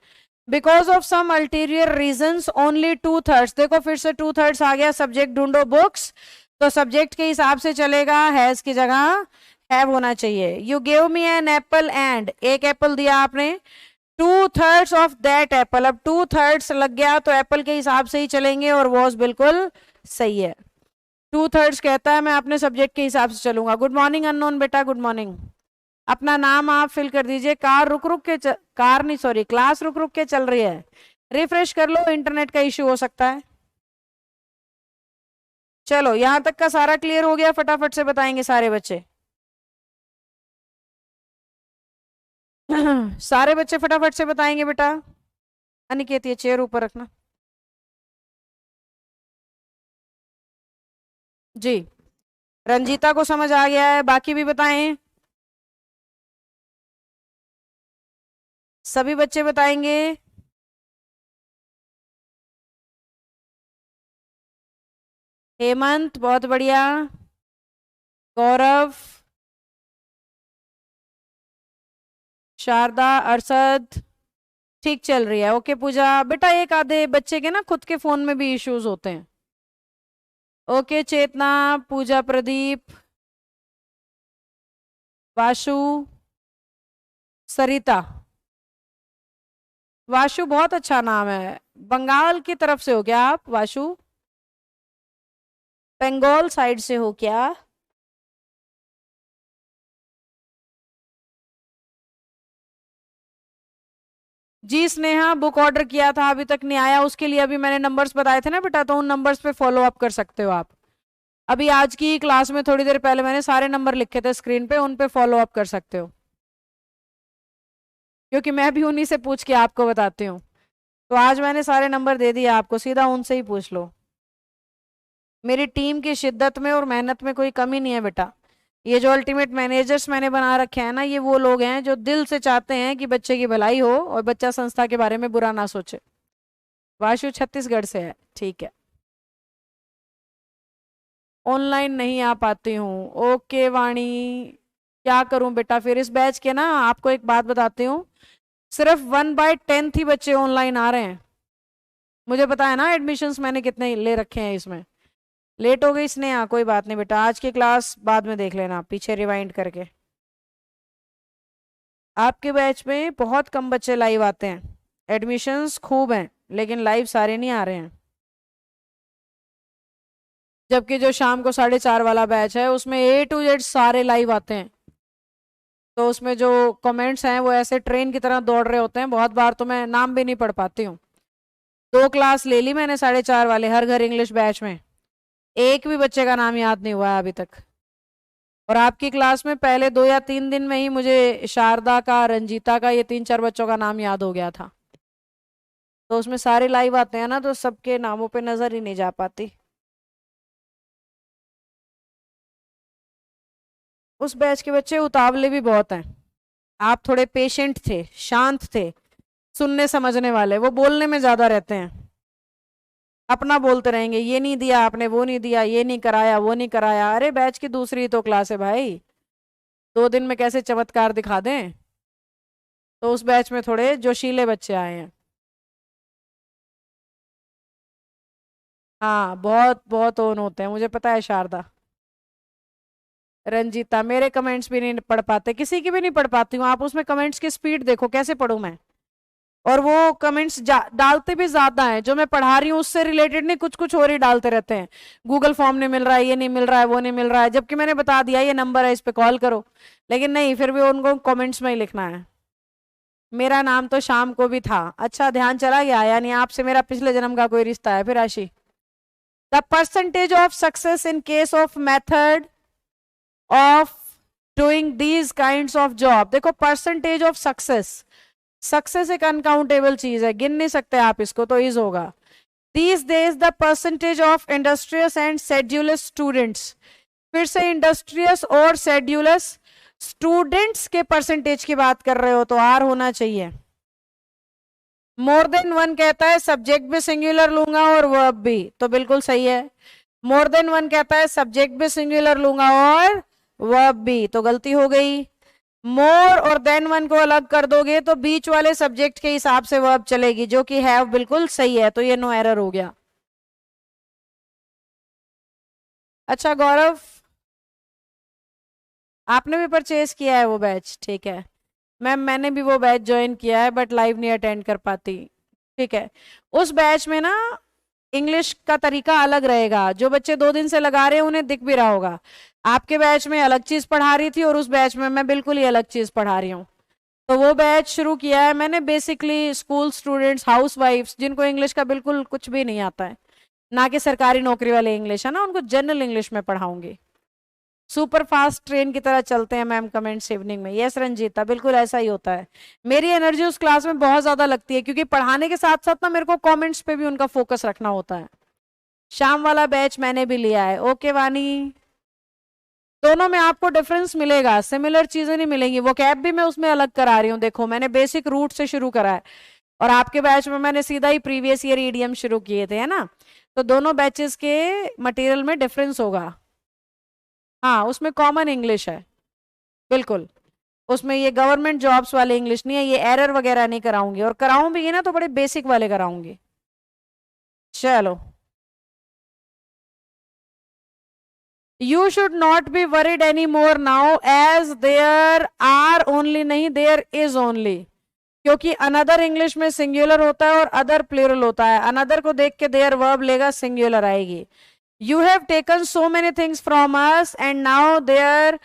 Because of some ulterior reasons only 2/3। देखो फिर से 2/3 आ गया। सब्जेक्ट ढूंढो बुक्स, तो सब्जेक्ट के हिसाब से चलेगा, हैज की जगह हैव होना चाहिए। You give me an apple and, एक एप्पल दिया आपने, 2/3 ऑफ दैट एप्पल। अब 2/3 लग गया तो एप्पल के हिसाब से ही चलेंगे, और वॉज बिल्कुल सही है। 2/3 कहता है मैं अपने सब्जेक्ट के हिसाब से चलूंगा। गुड मॉर्निंग अननोन बेटा, गुड मॉर्निंग। अपना नाम आप फिल कर दीजिए। कार रुक रुक के कार नहीं, सॉरी, क्लास रुक रुक के चल रही है, रिफ्रेश कर लो, इंटरनेट का इश्यू हो सकता है। चलो यहां तक का सारा क्लियर हो गया, फटाफट से बताएंगे सारे बच्चे। सारे बच्चे फटाफट से बताएंगे बेटा। अनिकेत ये चेयर ऊपर रखना जी। रंजीता को समझ आ गया है, बाकी भी बताएं। सभी बच्चे बताएंगे। हेमंत बहुत बढ़िया, गौरव, शारदा, अरशद, ठीक चल रही है। ओके पूजा बेटा, एक आधे बच्चे के ना खुद के फोन में भी इश्यूज होते हैं। ओके चेतना, पूजा, प्रदीप, वाशु, सरिता। वाशु बहुत अच्छा नाम है, बंगाल की तरफ से हो क्या आप वाशु? बंगाल साइड से हो क्या? जी स्नेहा, बुक ऑर्डर किया था अभी तक नहीं आया, उसके लिए अभी मैंने नंबर्स बताए थे ना बेटा, तो उन नंबर्स पे फॉलो अप कर सकते हो आप। अभी आज की क्लास में थोड़ी देर पहले मैंने सारे नंबर लिखे थे स्क्रीन पे, उन पे फॉलो अप कर सकते हो, क्योंकि मैं भी उन्हीं से पूछ के आपको बताती हूँ। तो आज मैंने सारे नंबर दे दिए आपको, सीधा उनसे ही पूछ लो। मेरी टीम की शिद्दत में और मेहनत में कोई कमी नहीं है बेटा। ये जो अल्टीमेट मैनेजर्स मैंने बना रखे हैं ना, ये वो लोग हैं जो दिल से चाहते हैं कि बच्चे की भलाई हो और बच्चा संस्था के बारे में बुरा ना सोचे। वाशु छत्तीसगढ़ से है, ठीक है। ऑनलाइन नहीं आ पाती हूँ, ओके वाणी, क्या करूं बेटा फिर इस बैच के ना, आपको एक बात बताती हूँ, सिर्फ 1/10 ही बच्चे ऑनलाइन आ रहे हैं। मुझे पता है ना एडमिशन्स मैंने कितने ले रखे हैं इसमें। लेट हो गई स्नेहा, कोई बात नहीं बेटा, आज की क्लास बाद में देख लेना पीछे रिवाइंड करके। आपके बैच में बहुत कम बच्चे लाइव आते हैं, एडमिशन्स खूब हैं, लेकिन लाइव सारे नहीं आ रहे हैं। जबकि जो शाम को 4:30 वाला बैच है उसमें A to Z सारे लाइव आते हैं। तो उसमें जो कमेंट्स हैं वो ऐसे ट्रेन की तरह दौड़ रहे होते हैं, बहुत बार तो मैं नाम भी नहीं पढ़ पाती हूँ। 2 क्लास ले ली मैंने 4:30 वाले हर घर इंग्लिश बैच में, एक भी बच्चे का नाम याद नहीं हुआ है अभी तक। और आपकी क्लास में पहले 2 या 3 दिन में ही मुझे शारदा का, रंजीता का, ये 3-4 बच्चों का नाम याद हो गया था। तो उसमें सारे लाइव आते हैं ना, तो सबके नामों पे नजर ही नहीं जा पाती। उस बैच के बच्चे उतावले भी बहुत हैं। आप थोड़े पेशेंट थे, शांत थे, सुनने समझने वाले, वो बोलने में ज्यादा रहते हैं, अपना बोलते रहेंगे, ये नहीं दिया आपने, वो नहीं दिया, ये नहीं कराया, वो नहीं कराया। अरे बैच की दूसरी तो क्लास है भाई, 2 दिन में कैसे चमत्कार दिखा दें। तो उस बैच में थोड़े जोशीले बच्चे आए हैं। हाँ, बहुत बहुत ऑन होते हैं, मुझे पता है शारदा। रंजीता, मेरे कमेंट्स भी नहीं पढ़ पाते, किसी की भी नहीं पढ़ पाती हूँ। आप उसमें कमेंट्स की स्पीड देखो, कैसे पढ़ूं मैं। और वो कमेंट्स डालते भी ज्यादा हैं, जो मैं पढ़ा रही हूँ उससे रिलेटेड नहीं, कुछ कुछ और ही डालते रहते हैं। गूगल फॉर्म नहीं मिल रहा है, ये नहीं मिल रहा है, वो नहीं मिल रहा है, जबकि मैंने बता दिया ये नंबर है, इस पे कॉल करो। लेकिन नहीं, फिर भी उनको कमेंट्स में ही लिखना है। मेरा नाम तो शाम को भी था। अच्छा, ध्यान चला गया, यानी आपसे मेरा पिछले जन्म का कोई रिश्ता है फिर राशि। The percentage of success in case of method of doing these kinds of job. देखो, परसेंटेज ऑफ सक्सेस, सक्सेस एक अनकाउंटेबल चीज है, गिन नहीं सकते आप इसको, तो इज होगा। These days the percentage of industrious and schedules students. फिर से इंडस्ट्रियस और शेड्यूलस स्टूडेंट्स के परसेंटेज की बात कर रहे हो तो आर होना चाहिए। मोर देन वन कहता है सब्जेक्ट भी सिंगुलर लूंगा और वर्ब भी, तो बिल्कुल सही है। मोर देन वन कहता है सब्जेक्ट भी सिंगुलर लूंगा और वर्ब भी, तो गलती हो गई। मोर और देन वन को अलग कर दोगे तो बीच वाले सब्जेक्ट के हिसाब से वर्ब चलेगी, जो कि हैव बिल्कुल सही है, तो ये नो एरर हो गया। अच्छा गौरव, आपने भी परचेज किया है वो बैच, ठीक है। मैम, मैंने भी वो बैच ज्वाइन किया है, बट लाइव नहीं अटेंड कर पाती। ठीक है, उस बैच में ना इंग्लिश का तरीका अलग रहेगा। जो बच्चे 2 दिन से लगा रहे हैं उन्हें दिख भी रहा होगा, आपके बैच में अलग चीज पढ़ा रही थी और उस बैच में मैं बिल्कुल ही अलग चीज पढ़ा रही हूँ। तो वो बैच शुरू किया है मैंने बेसिकली स्कूल स्टूडेंट्स, हाउस वाइफ्स, जिनको इंग्लिश का बिल्कुल कुछ भी नहीं आता है, ना कि सरकारी नौकरी वाले इंग्लिश है ना, उनको जनरल इंग्लिश में पढ़ाऊंगी। सुपर फास्ट ट्रेन की तरह चलते हैं मैम कमेंट्स इवनिंग में। यस रंजीता, बिल्कुल ऐसा ही होता है। मेरी एनर्जी उस क्लास में बहुत ज्यादा लगती है, क्योंकि पढ़ाने के साथ साथ ना मेरे को कमेंट्स पे भी उनका फोकस रखना होता है। शाम वाला बैच मैंने भी लिया है। ओके वानी, दोनों में आपको डिफरेंस मिलेगा, सिमिलर चीजें नहीं मिलेंगी। वो कैब भी मैं उसमें अलग करा रही हूँ, देखो मैंने बेसिक रूट से शुरू करा है, और आपके बैच में मैंने सीधा ही प्रीवियस ईयर ईडीएम शुरू किए थे, है ना। तो दोनों बैचेस के मटेरियल में डिफरेंस होगा। हाँ, उसमें कॉमन इंग्लिश है बिल्कुल, उसमें ये गवर्नमेंट जॉब्स वाले इंग्लिश नहीं है, ये एरर वगैरह नहीं कराऊंगी, और कराऊं भी ये ना तो बड़े बेसिक वाले कराऊंगी। चलो, you should not be worried any more now as there are only, नहीं देयर इज ओनली, क्योंकि अनदर इंग्लिश में सिंगुलर होता है और अदर प्लूरल होता है। अनदर को देख के देयर वर्ब लेगा, सिंगुलर आएगी। You have taken so many things from us and now there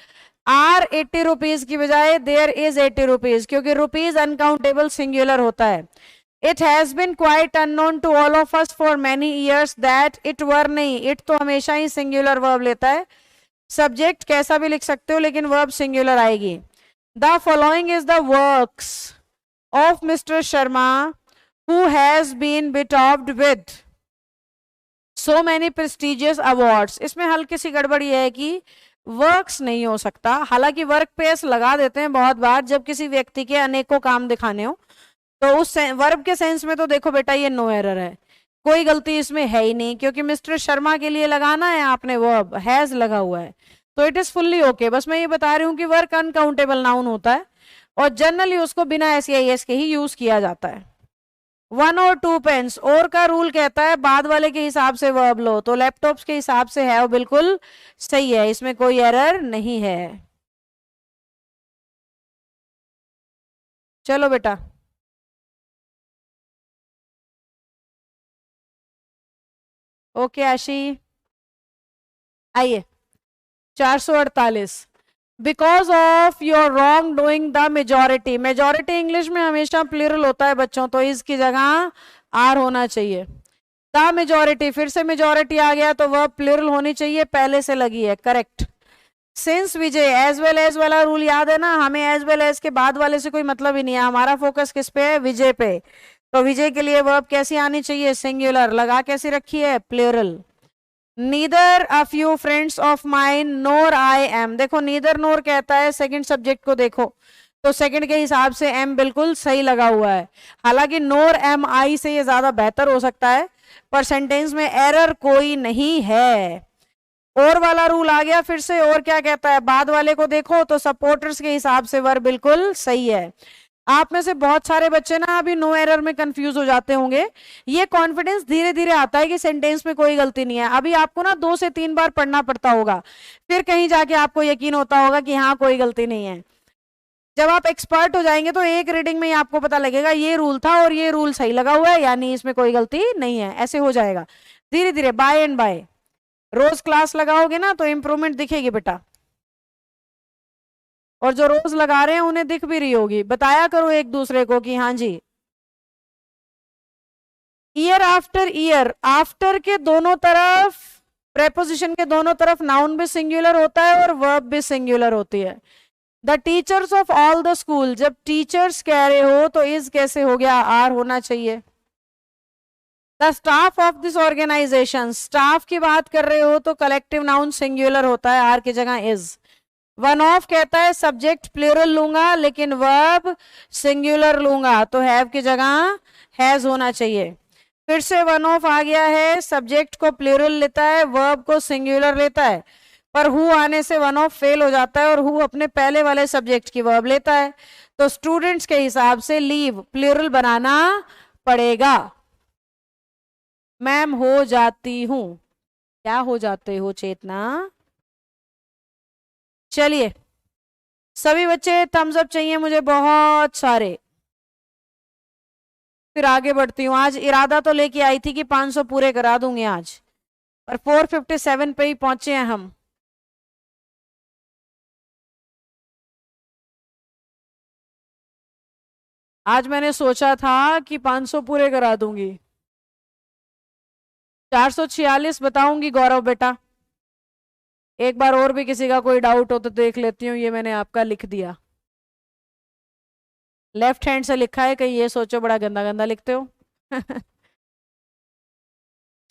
are 80 rupees की बजाय देयर इज 80 रुपीज, क्योंकि रुपीज अनकाउंटेबल सिंगुलर होता है। It has been quite unknown to all of us for many years that it were, नहीं, it तो हमेशा ही singular verb लेता है। सब्जेक्ट कैसा भी लिख सकते हो, लेकिन वर्ब सिंगुलर आएगी। The following is the works of mister Sharma who has been bestowed with so many prestigious awards. इसमें हल्की सी गड़बड़ी है कि वर्क्स नहीं हो सकता, हालांकि वर्क पेस लगा देते हैं बहुत बार जब किसी व्यक्ति के अनेकों काम दिखाने हो, तो उस वर्ब के सेंस में तो देखो बेटा ये नो एरर है, कोई गलती इसमें है ही नहीं, क्योंकि मिस्टर शर्मा के लिए लगाना है आपने वर्ब, हैज लगा हुआ है, तो इट इज फुल्ली ओके। बस मैं ये बता रही हूँ कि वर्क अनकाउंटेबल नाउन होता है और जनरली उसको बिना एस के ही यूज किया जाता है। 1 और 2 पेन्स, और का रूल कहता है बाद वाले के हिसाब से वर्ब लो, तो लैपटॉप्स के हिसाब से है वो बिल्कुल सही है, इसमें कोई एरर नहीं है। चलो बेटा, ओके आशी, आइए 448। Because of your wrong doing the majority, majority English में हमेशा प्लूरल होता है बच्चों, तो इसकी जगह आर होना चाहिए। द मेजोरिटी, फिर से मेजोरिटी आ गया तो वह प्लूरल होनी चाहिए, पहले से लगी है, करेक्ट। सिंस विजय, एज वेल एज वाला रूल याद है ना, हमें एज वेल एज के बाद वाले से कोई मतलब ही नहीं है, हमारा फोकस किस पे है, विजय पे। तो विजय के लिए वर्ब कैसी आनी चाहिए, सिंगुलर, लगा कैसी रखी है, plural. Neither a few friends of mine nor I am, देखो नीदर नोर कहता है, सेकंड सब्जेक्ट को देखो तो सेकंड के हिसाब से एम बिल्कुल सही लगा हुआ है, हालांकि नोर एम आई से ये ज्यादा बेहतर हो सकता है, पर सेंटेंस में एरर कोई नहीं है। और वाला रूल आ गया फिर से, और क्या कहता है, बाद वाले को देखो तो सपोर्टर्स के हिसाब से वर्ब बिल्कुल सही है। आप में से बहुत सारे बच्चे ना अभी नो एरर में कंफ्यूज हो जाते होंगे। ये कॉन्फिडेंस धीरे धीरे आता है कि सेंटेंस में कोई गलती नहीं है। अभी आपको ना 2 से 3 बार पढ़ना पड़ता होगा, फिर कहीं जाके आपको यकीन होता होगा कि हाँ कोई गलती नहीं है। जब आप एक्सपर्ट हो जाएंगे तो एक रीडिंग में ही आपको पता लगेगा ये रूल था और ये रूल सही लगा हुआ है, यानी इसमें कोई गलती नहीं है। ऐसे हो जाएगा धीरे धीरे, बाय एंड बाय। रोज क्लास लगाओगे ना तो इंप्रूवमेंट दिखेगी बेटा। और जो रोज लगा रहे हैं उन्हें दिख भी रही होगी। बताया करो एक दूसरे को कि हाँ जी। ईयर आफ्टर ईयर, आफ्टर के दोनों तरफ, प्रेपोजिशन के दोनों तरफ नाउन भी सिंगुलर होता है और वर्ब भी सिंगुलर होती है। The teachers of all the school, जब टीचर्स कह रहे हो तो इज कैसे हो गया, आर होना चाहिए। The staff of this organization, staff की बात कर रहे हो तो कलेक्टिव नाउन सिंगुलर होता है, आर की जगह इज। वन ऑफ कहता है सब्जेक्ट प्लूरल लूंगा लेकिन वर्ब सिंगुलर लूंगा, तो हैव की जगह हैज होना चाहिए। फिर से वन ऑफ आ गया है, सब्जेक्ट को प्लूरल लेता है, वर्ब को सिंगुलर लेता है, पर हु आने से वन ऑफ फेल हो जाता है और हु अपने पहले वाले सब्जेक्ट की वर्ब लेता है। तो स्टूडेंट्स के हिसाब से लीव प्लूरल बनाना पड़ेगा। मैम हो जाती हूं, क्या हो जाते हो चेतना? चलिए सभी बच्चे थम्स अप चाहिए मुझे बहुत सारे, फिर आगे बढ़ती हूँ। आज इरादा तो लेके आई थी कि 500 पूरे करा दूंगी आज, पर 457 पे ही पहुंचे हैं हम। आज मैंने सोचा था कि 500 पूरे करा दूंगी। 446 बताऊंगी गौरव बेटा। एक बार और भी किसी का कोई डाउट हो तो देख लेती हूँ। ये मैंने आपका लिख दिया, लेफ्ट हैंड से लिखा है, कहीं ये सोचो बड़ा गंदा गंदा लिखते हो।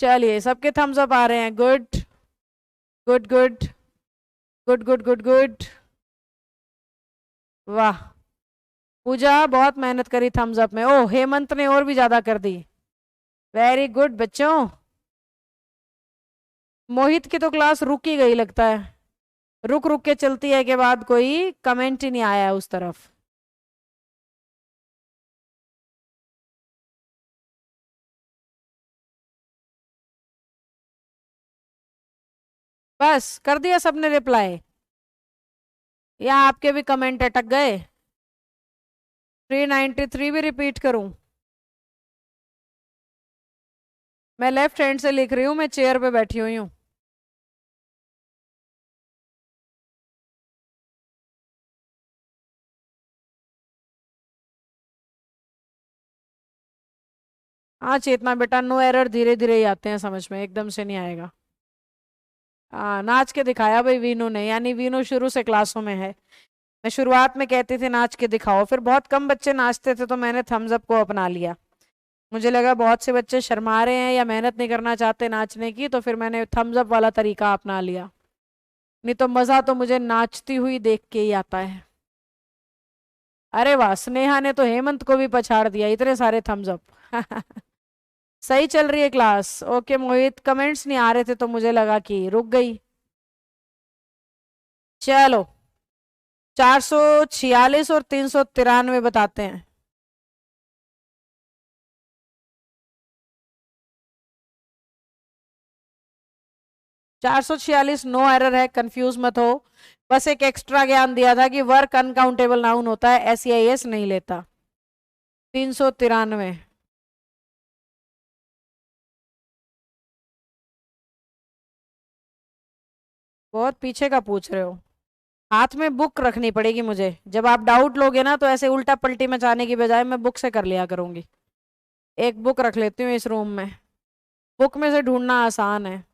चलिए सबके थम्स अप आ रहे हैं, good good good good good good good, वाह। पूजा बहुत मेहनत करी थम्स अप में। ओ हेमंत ने और भी ज्यादा कर दी, वेरी गुड बच्चों। मोहित की तो क्लास रुक ही गई लगता है, रुक रुक के चलती है के बाद कोई कमेंट ही नहीं आया उस तरफ। बस कर दिया सबने रिप्लाई, या आपके भी कमेंट अटक गए? 393 भी रिपीट करूं? मैं लेफ्ट हैंड से लिख रही हूँ, मैं चेयर पे बैठी हुई हूँ। हाँ चेतना बेटा, नो एरर धीरे धीरे ही आते हैं समझ में, एकदम से नहीं आएगा। हाँ नाच के दिखाया भाई वीनू ने, यानी वीनू शुरू से क्लासों में है। मैं शुरुआत में कहती थी नाच के दिखाओ, फिर बहुत कम बच्चे नाचते थे तो मैंने थम्स अप को अपना लिया। मुझे लगा बहुत से बच्चे शर्मा रहे हैं या मेहनत नहीं करना चाहते नाचने की, तो फिर मैंने थम्स अप वाला तरीका अपना लिया। नहीं तो मजा तो मुझे नाचती हुई देख के ही आता है। अरे वाह, स्नेहा ने तो हेमंत को भी पछाड़ दिया, इतने सारे थम्स अप। सही चल रही है क्लास। ओके मोहित, कमेंट्स नहीं आ रहे थे तो मुझे लगा कि रुक गई। चलो 446 और 393 बताते हैं। 446 नो एरर है, कंफ्यूज मत हो। बस एक एक्स्ट्रा ज्ञान दिया था कि वर्क अनकाउंटेबल नाउन होता है, SEIS नहीं लेता। 393 बहुत पीछे का पूछ रहे हो। हाथ में बुक रखनी पड़ेगी मुझे, जब आप डाउट लोगे ना तो ऐसे उल्टा पलटी मचाने की बजाय मैं बुक से कर लिया करूंगी। एक बुक रख लेती हूँ इस रूम में, बुक में से ढूंढना आसान है।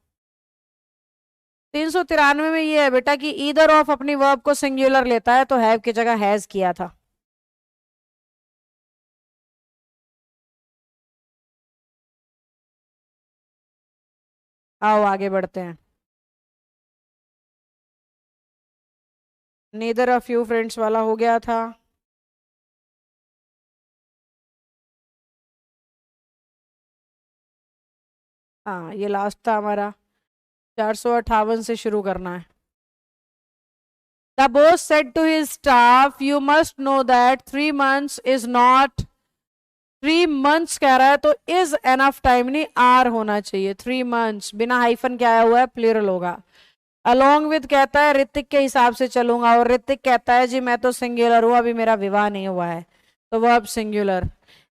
393 में ये है बेटा कि ईदर ऑफ अपनी वर्ब को सिंगुलर लेता है, तो हैव की जगह हैज किया था। आओ आगे बढ़ते हैं। नीदर ऑफ यू फ्रेंड्स वाला हो गया था। हाँ ये लास्ट था हमारा, 458 से शुरू करना है। The The boss said to his staff, you must know that 3 months is not 3 months कह रहा है तो is enough time नहीं are होना चाहिए. 3 months बिना हाइफन के आया हुआ है, प्लूरल होगा. Along with कहता है ऋतिक के हिसाब से चलूंगा, और ऋतिक कहता है जी मैं तो सिंगुलर हूं, अभी मेरा विवाह नहीं हुआ है, तो verb singular.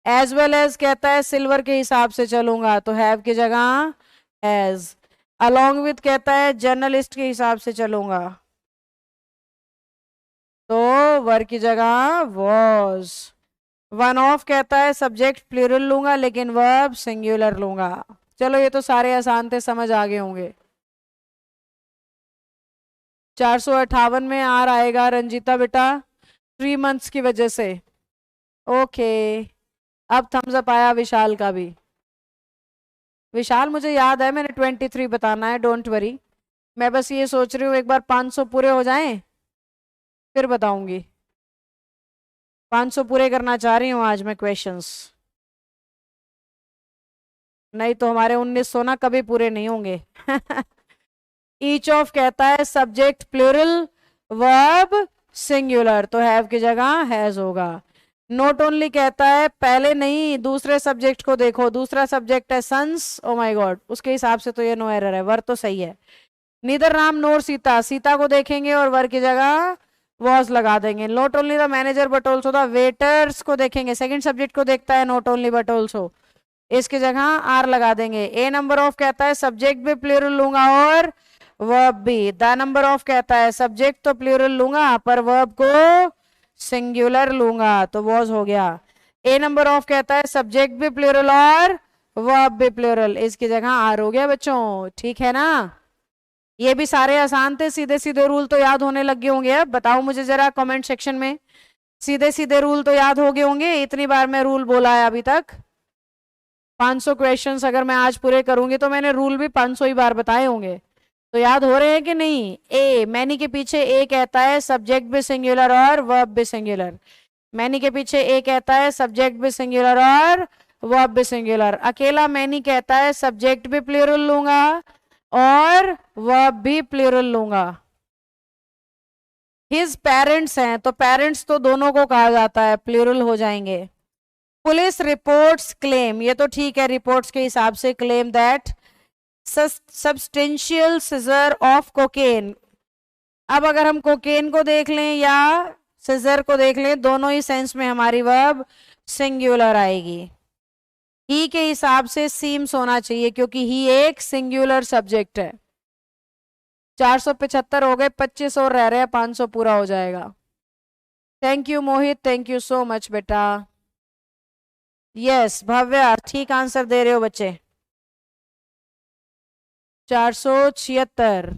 As well as कहता है सिल्वर के हिसाब से चलूंगा, तो हैव की जगह एज. Along with कहता है जर्नलिस्ट के हिसाब से चलूंगा, तो वर की जगह वॉज. वन ऑफ कहता है सब्जेक्ट प्लूरल लूंगा लेकिन वर्ब सिंगुलर लूंगा. चलो ये तो सारे आसान थे, समझ आ गए होंगे. 458 में आर आएगा रंजीता बेटा 3 मंथ्स की वजह से. ओके, अब थम्स अप आया विशाल का भी. विशाल मुझे याद है मैंने 23 बताना है, डोंट वरी. मैं बस ये सोच रही हूँ एक बार 500 पूरे हो जाएं फिर बताऊंगी. 500 पूरे करना चाह रही हूँ आज मैं क्वेश्चंस, नहीं तो हमारे 1900 ना कभी पूरे नहीं होंगे. ईच ऑफ कहता है सब्जेक्ट प्लूरल वर्ब सिंगुलर, तो हैव की जगह हैज होगा. नोट ओनली कहता है पहले नहीं दूसरे सब्जेक्ट को देखो, दूसरा सब्जेक्ट है सन्स. ओ माय गॉड, उसके हिसाब से तो ये नो एरर है, वर तो सही है. नीदर राम नोर सीता, सीता को देखेंगे और वर की जगह वॉज लगा देंगे. Note only the manager but also the waiters को देखेंगे, सेकंड सब्जेक्ट को देखता है नोट ओनली बट ऑल्सो, इसकी जगह आर लगा देंगे. ए नंबर ऑफ कहता है सब्जेक्ट भी प्लूरल लूंगा और वर्ब भी. द नंबर ऑफ कहता है सब्जेक्ट तो प्लूरल लूंगा पर वर्ब को सिंगुलर लूंगा, तो वॉज हो गया. ए नंबर ऑफ कहता है सब्जेक्ट भी प्लूरल और वर्ब भी प्लूरल, इसकी जगह आर हो गया बच्चों. ठीक है ना, ये भी सारे आसान थे, सीधे सीधे रूल तो याद होने लग गए होंगे. अब बताओ मुझे जरा कमेंट सेक्शन में, सीधे सीधे रूल तो याद हो गए होंगे. इतनी बार मैं रूल बोला है अभी तक. 500 क्वेश्चंस अगर मैं आज पूरे करूंगी तो मैंने रूल भी 500 ही बार बताए होंगे, तो याद हो रहे हैं कि नहीं. ए मैनी के पीछे ए कहता है सब्जेक्ट भी सिंगुलर और वर्ब भी सिंगुलर. मैनी के पीछे ए कहता है सब्जेक्ट भी सिंगुलर और वर्ब भी सिंगुलर. अकेला मैनी कहता है सब्जेक्ट भी प्लूरल लूंगा और वर्ब भी प्लूरल लूंगा. हिज पेरेंट्स हैं तो पेरेंट्स तो दोनों को कहा जाता है, प्लूरल हो जाएंगे. पुलिस रिपोर्ट्स क्लेम, ये तो ठीक है रिपोर्ट्स के हिसाब से. Claim that substantial scissor of cocaine. अब अगर हम कोकेन को देख लें या सीजर को देख लें, दोनों ही सेंस में हमारी वर्ब सिंगुलर आएगी. ही के हिसाब से सीम्स होना चाहिए क्योंकि ही एक सिंगुलर सब्जेक्ट है. 475 हो गए, 25 और रह रहे हैं, 500 पूरा हो जाएगा. Thank you Mohit, thank you so much बेटा. यस भव्या ठीक आंसर दे रहे हो बच्चे. 476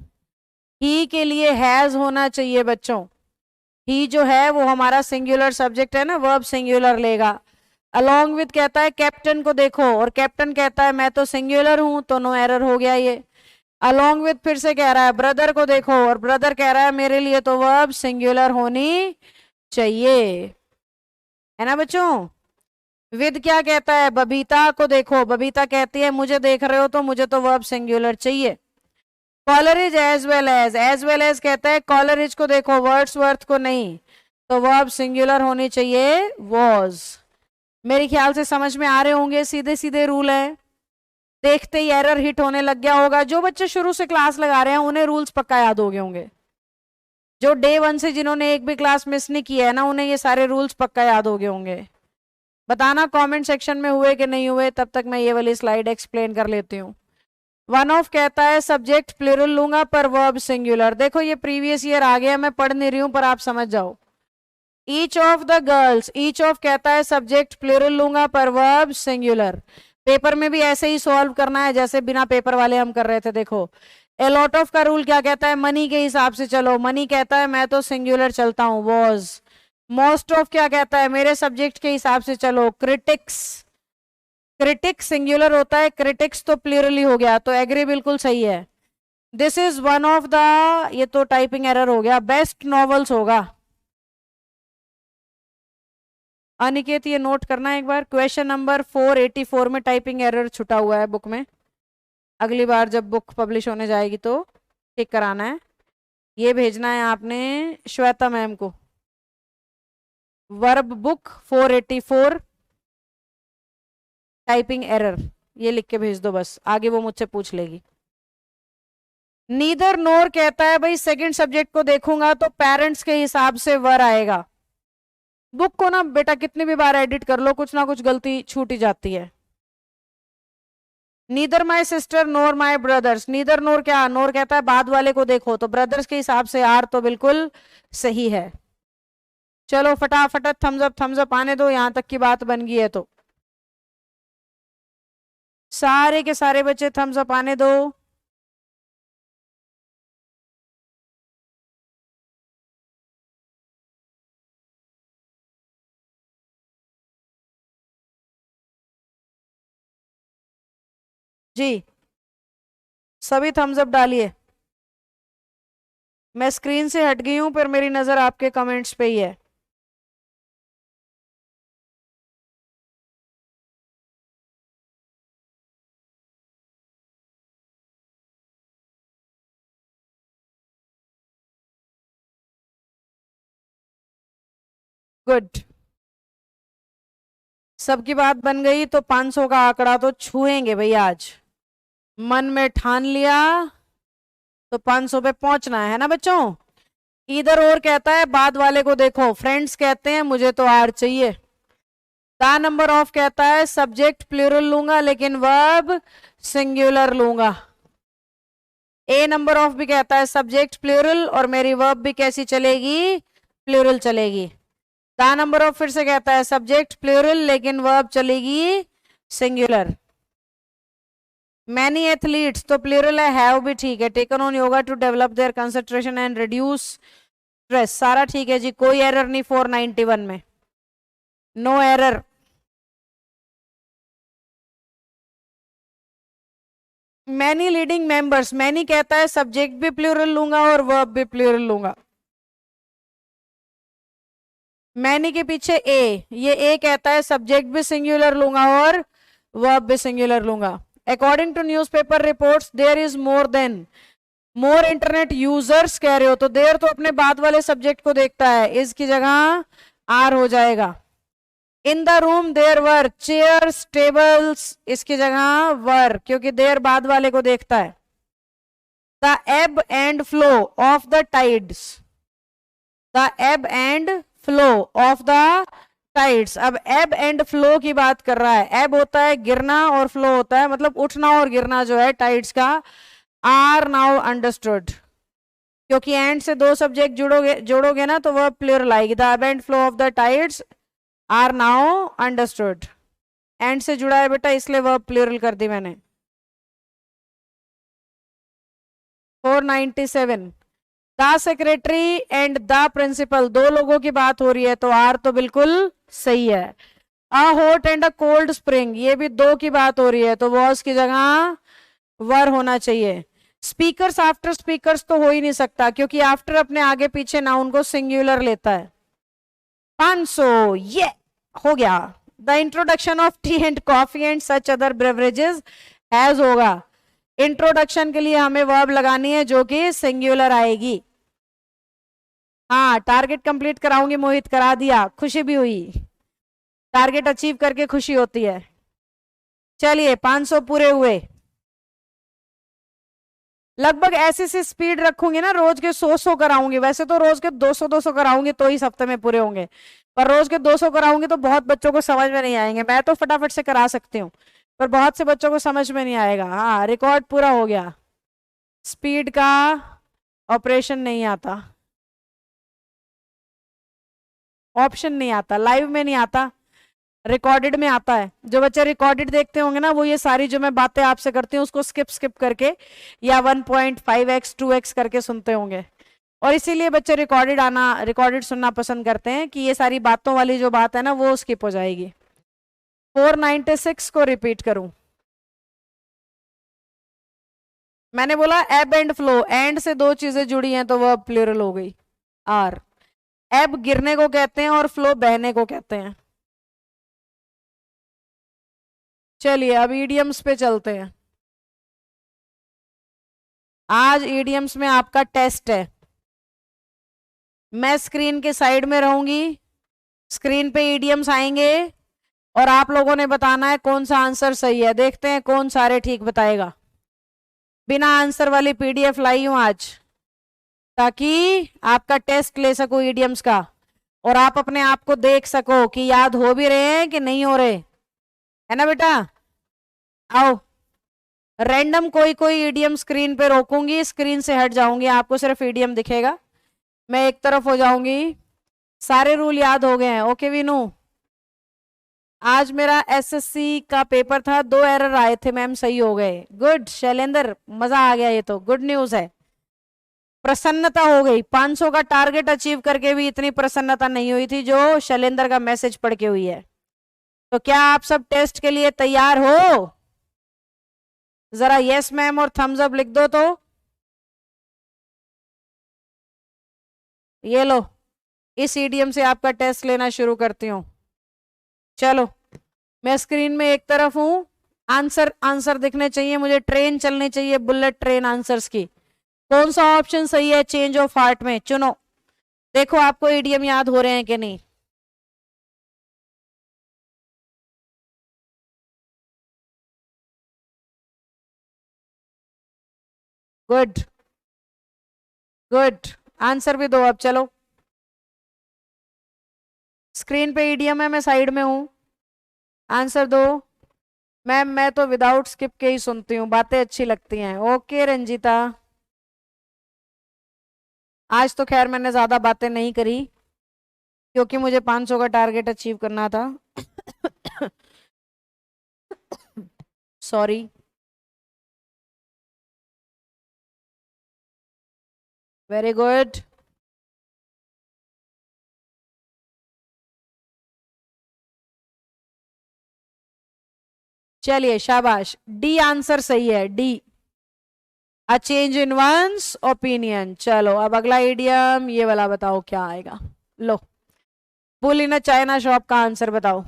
ही के लिए हैज होना चाहिए बच्चों. ही जो है वो हमारा सिंगुलर सब्जेक्ट है ना, वर्ब सिंगुलर लेगा. अलोंग विद कहता है कैप्टन को देखो और कैप्टन कहता है मैं तो सिंगुलर हूं, तो नो एरर हो गया ये. अलोंग विद फिर से कह रहा है ब्रदर को देखो और ब्रदर कह रहा है मेरे लिए तो वर्ब सिंगुलर होनी चाहिए, है ना बच्चों. विद क्या कहता है बबीता को देखो, बबीता कहती है मुझे देख रहे हो तो मुझे तो वर्ब सिंगुलर चाहिए. कॉलरिज एज वेल एज कहता है कॉलरिज को देखो वर्ड्सवर्थ को नहीं, तो वर्ब सिंगुलर होनी चाहिए वॉज. मेरे ख्याल से समझ में आ रहे होंगे, सीधे सीधे रूल है. देखते ही एरर हिट होने लग गया होगा. जो बच्चे शुरू से क्लास लगा रहे हैं उन्हें रूल्स पक्का याद हो गए होंगे. जो डे 1 से जिन्होंने एक भी क्लास मिस नहीं किया है ना, उन्हें ये सारे रूल्स पक्का याद हो गए होंगे. बताना कमेंट सेक्शन में हुए कि नहीं हुए, तब तक मैं ये वाली स्लाइड एक्सप्लेन कर लेती हूँ. वन ऑफ कहता है सब्जेक्ट प्लूरल लूंगा पर वर्ब सिंगुलर. देखो ये प्रीवियस ईयर आ गया, मैं पढ़ नहीं रही हूँ पर आप समझ जाओ. Each of the girls, each of कहता है सब्जेक्ट प्लूरल लूंगा पर वर्ब सिंगुलर. पेपर में भी ऐसे ही सॉल्व करना है जैसे बिना पेपर वाले हम कर रहे थे. देखो ए लॉट ऑफ का रूल क्या कहता है, मनी के हिसाब से चलो. मनी कहता है मैं तो सिंगुलर चलता हूँ, वॉज. मोस्ट ऑफ क्या कहता है मेरे सब्जेक्ट के हिसाब से चलो. क्रिटिक्स, क्रिटिक्स सिंगुलर होता है, क्रिटिक्स तो प्लूरल ही हो गया, तो एग्री बिल्कुल सही है. This is one of the, ये तो टाइपिंग एरर हो गया, बेस्ट नॉवेल्स होगा. अनिकेत ये नोट करना एक बार, क्वेश्चन नंबर 484 में टाइपिंग एरर छुटा हुआ है बुक में. अगली बार जब बुक पब्लिश होने जाएगी तो ठीक कराना है. ये भेजना है आपने श्वेता मैम को। वर्ब बुक 484 टाइपिंग एरर, ये लिख के भेज दो बस, आगे वो मुझसे पूछ लेगी। नीदर नोर कहता है भाई सेकंड सब्जेक्ट को देखूंगा तो पेरेंट्स के हिसाब से वर आएगा। बुक को ना बेटा कितनी भी बार एडिट कर लो, कुछ ना कुछ गलती छूट ही जाती है। Neither my sister nor my brothers, neither nor क्या, नोर कहता है बाद वाले को देखो, तो ब्रदर्स के हिसाब से आर तो बिल्कुल सही है। चलो फटाफट थम्स अप आने दो, यहां तक की बात बन गई है तो सारे के सारे बच्चे थम्स अप आने दो। जी सभी थम्स अप डालिए। मैं स्क्रीन से हट गई हूं पर मेरी नजर आपके कमेंट्स पे ही है। गुड, सबकी बात बन गई तो 500 का आंकड़ा तो छुएंगे भैया आज, मन में ठान लिया तो 500 पे पहुंचना है ना बच्चों। इधर और कहता है बाद वाले को देखो, फ्रेंड्स कहते हैं मुझे तो आर चाहिए। द नंबर ऑफ कहता है सब्जेक्ट प्लूरल लूंगा लेकिन वर्ब सिंगुलर लूंगा। ए नंबर ऑफ भी कहता है सब्जेक्ट प्लूरल और मेरी वर्ब भी कैसी चलेगी, प्लूरल चलेगी। द नंबर ऑफ फिर से कहता है सब्जेक्ट प्लूरल लेकिन वर्ब चलेगी सिंगुलर। मैनी एथलीट्स तो प्लूरल है, हैव भी ठीक है। Taken on yoga to develop their concentration and reduce stress, सारा ठीक है जी, कोई एरर नहीं 491 में, no error. Many leading members, many कहता है सब्जेक्ट भी प्लूरल लूंगा और वर्ब भी प्लूरल लूंगा। मैनी के पीछे ए, ये ए कहता है सब्जेक्ट भी सिंगुलर लूंगा और वर्ब भी सिंगुलर लूंगा। According to newspaper reports there is more internet users कह रहे हो, तो देयर तो अपने बाद वाले सब्जेक्ट को देखता है, इसकी जगह आर हो जाएगा। In the room there were chairs tables, इसकी जगह वर, क्योंकि देयर बाद वाले को देखता है। The ebb and flow of the tides, the ebb and flow of the tides, अब एब एंड फ्लो की बात कर रहा है। एब होता है गिरना और फ्लो होता है मतलब उठना और गिरना जो है टाइड्स का। आर नाउ अंडरस्टूड, क्योंकि एंड से दो सब्जेक्ट जोड़ोगे ना तो वह प्लूरल आएगी। The ebb and flow of the tides are now understood, and से जुड़ा है बेटा इसलिए वह प्लूरल कर दी मैंने। 497 the secretary and the principal, दो लोगों की बात हो रही है तो आर तो बिल्कुल सही है। A hot and a cold spring, ये भी दो की बात हो रही है तो वॉज की जगह वर होना चाहिए। स्पीकर्स आफ्टर स्पीकर्स तो हो ही नहीं सकता क्योंकि आफ्टर अपने आगे पीछे नाउन को सिंगुलर लेता है। 500 ये हो गया। The introduction of T and coffee and such other beverages has होगा। इंट्रोडक्शन के लिए हमें वर्ब लगानी है जो कि सिंगुलर आएगी। हाँ टारगेट कंप्लीट कराऊंगी मोहित, करा दिया, खुशी भी हुई, टारगेट अचीव करके खुशी होती है। चलिए 500 पूरे हुए। लगभग ऐसी सी स्पीड रखूंगी ना, रोज के 100 कराऊंगी, वैसे तो रोज के 200 कराऊंगी तो ही हफ्ते में पूरे होंगे, पर रोज के 200 कराऊंगी तो बहुत बच्चों को समझ में नहीं आएंगे। मैं तो फटाफट से करा सकती हूँ पर बहुत से बच्चों को समझ में नहीं आएगा। हाँ रिकॉर्ड पूरा हो गया, स्पीड का ऑपरेशन नहीं आता, ऑप्शन नहीं आता, लाइव में नहीं आता, रिकॉर्डेड में आता है। जो बच्चे रिकॉर्डेड देखते होंगे ना वो ये सारी जो मैं बातें आपसे करती हूँ उसको स्किप करके या 1.5x 2x करके सुनते होंगे, और इसीलिए बच्चे रिकॉर्डेड सुनना पसंद करते हैं कि ये सारी बातों वाली जो बात है ना वो स्किप हो जाएगी। 496 को रिपीट करूं, मैंने बोला एब एंड फ्लो, एंड से दो चीजें जुड़ी हैं तो वह प्लूरल हो गई आर। एब गिरने को कहते हैं और फ्लो बहने को कहते हैं। चलिए अब ईडियम्स पे चलते हैं। आज ईडियम्स में आपका टेस्ट है, मैं स्क्रीन के साइड में रहूंगी, स्क्रीन पे ईडियम्स आएंगे और आप लोगों ने बताना है कौन सा आंसर सही है। देखते हैं कौन सारे ठीक बताएगा। बिना आंसर वाली पीडीएफ लाई हूं आज, ताकि आपका टेस्ट ले सको ईडियम्स का और आप अपने आप को देख सको कि याद हो भी रहे हैं कि नहीं हो रहे, है ना बेटा। आओ, रैंडम कोई कोई ईडियम स्क्रीन पे रोकूंगी, स्क्रीन से हट जाऊंगी, आपको सिर्फ ईडियम दिखेगा, मैं एक तरफ हो जाऊंगी। सारे रूल याद हो गए हैं? ओके वीनू, आज मेरा एसएससी का पेपर था, 2 एरर आए थे मैम, सही हो गए। गुड शैलेंद्र, मजा आ गया, ये तो गुड न्यूज है। प्रसन्नता हो गई, 500 का टारगेट अचीव करके भी इतनी प्रसन्नता नहीं हुई थी जो शैलेंद्र का मैसेज पढ़ के हुई है। तो क्या आप सब टेस्ट के लिए तैयार हो? जरा यस मैम और थम्स अप लिख दो तो। ये लो, इस ईडीएम से आपका टेस्ट लेना शुरू करती हूँ। चलो, मैं स्क्रीन में एक तरफ हूं, आंसर आंसर दिखने चाहिए मुझे, ट्रेन चलनी चाहिए, बुलेट ट्रेन आंसर्स की। कौन सा ऑप्शन सही है चेंज ऑफ हार्ट में, चुनो। देखो आपको ईडीएम याद हो रहे हैं कि नहीं। गुड गुड, आंसर भी दो अब। चलो, स्क्रीन पे ईडीएम है, मैं साइड में हूं, आंसर दो। मैम मैं तो विदाउट स्किप के ही सुनती हूँ, बातें अच्छी लगती हैं। ओके रंजीता, आज तो खैर मैंने ज्यादा बातें नहीं करी क्योंकि मुझे 500 का टारगेट अचीव करना था। सॉरी। वेरी गुड, चलिए शाबाश, डी आंसर सही है, D, a change in once opinion. चलो अब अगला इडियम ये वाला बताओ क्या आएगा। लो, bull in a China shop का आंसर बताओ।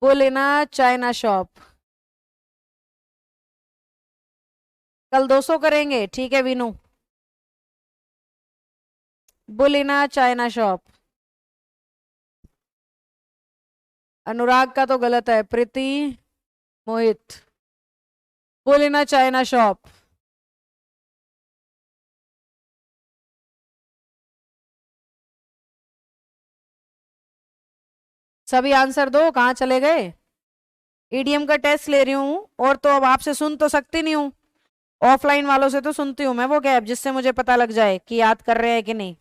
Bull in a China shop, कल 200 करेंगे, ठीक है Veenu. Bull in a China shop, अनुराग का तो गलत है, प्रीति, मोहित। Bull in a China shop, सभी आंसर दो, कहाँ चले गए। ईडीएम का टेस्ट ले रही हूँ और तो अब आपसे सुन तो सकती नहीं हूँ, ऑफलाइन वालों से तो सुनती हूँ मैं वो गैप, जिससे मुझे पता लग जाए कि याद कर रहे हैं कि नहीं।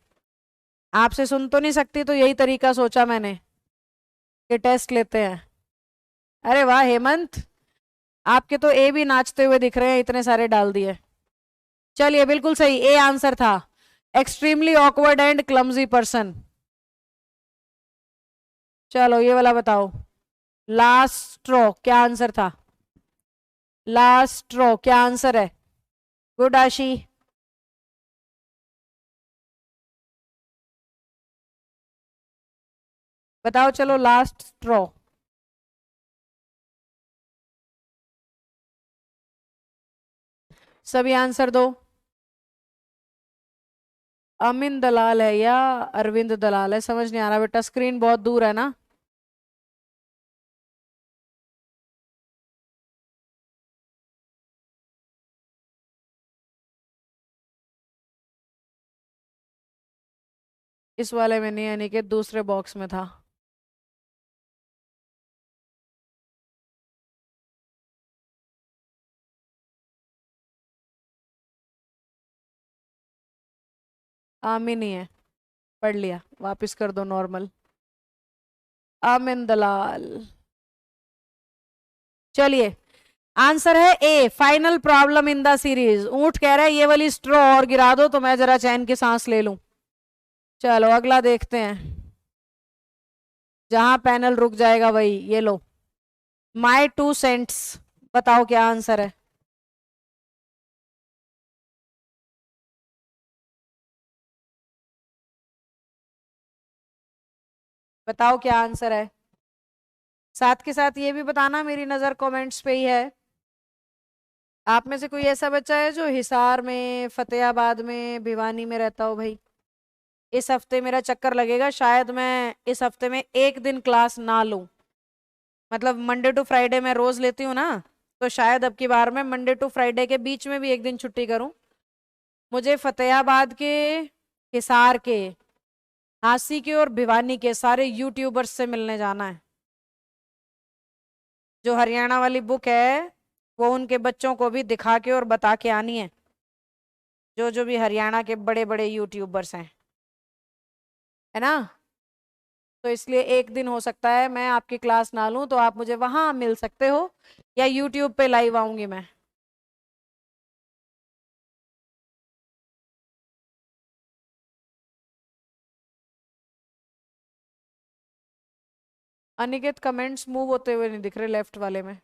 आपसे सुन तो नहीं सकती, तो यही तरीका सोचा मैंने कि टेस्ट लेते हैं। अरे वाह हेमंत, आपके तो ए भी नाचते हुए दिख रहे हैं, इतने सारे डाल दिए। चलिए बिल्कुल सही, ए आंसर था, extremely awkward and clumsy person. चलो ये वाला बताओ, लास्ट स्ट्रो क्या आंसर था। लास्ट स्ट्रो क्या आंसर है। गुड आशी, बताओ चलो, लास्ट स्ट्रो। सभी आंसर दो। अमिन दलाल है या अरविंद दलाल है, समझ नहीं आ रहा बेटा, स्क्रीन बहुत दूर है ना। इस वाले में नहीं, यानी कि दूसरे बॉक्स में था। आमिन ही है, पढ़ लिया, वापस कर दो नॉर्मल। आमिन दलाल। चलिए, आंसर है A, final problem in the series. ऊंट कह रहा है ये वाली स्ट्रॉ और गिरा दो तो मैं जरा चैन की सांस ले लूं। चलो अगला देखते हैं, जहां पैनल रुक जाएगा वही। ये लो, माय 2 सेंट्स, बताओ क्या आंसर है। बताओ क्या आंसर है, साथ के साथ ये भी बताना मेरी नजर कमेंट्स पे ही है। आप में से कोई ऐसा बच्चा है जो हिसार में, फतेहाबाद में, भिवानी में रहता हो भाई? इस हफ्ते मेरा चक्कर लगेगा, शायद मैं इस हफ्ते में एक दिन क्लास ना लूं। मतलब मंडे टू फ्राइडे मैं रोज लेती हूँ ना, तो शायद अब की बार मैं मंडे टू फ्राइडे के बीच में भी एक दिन छुट्टी करूं। मुझे फतेहाबाद के, हिसार के, झांसी के और भिवानी के सारे यूट्यूबर्स से मिलने जाना है। जो हरियाणा वाली बुक है वो उनके बच्चों को भी दिखा के और बता के आनी है, जो जो भी हरियाणा के बड़े बड़े यूट्यूबर्स हैं, है ना। तो इसलिए एक दिन हो सकता है मैं आपकी क्लास ना लूं, तो आप मुझे वहां मिल सकते हो, या यूट्यूब पे लाइव आऊंगी मैं। अनिकेत, कमेंट्स मूव होते हुए नहीं दिख रहे लेफ्ट वाले में।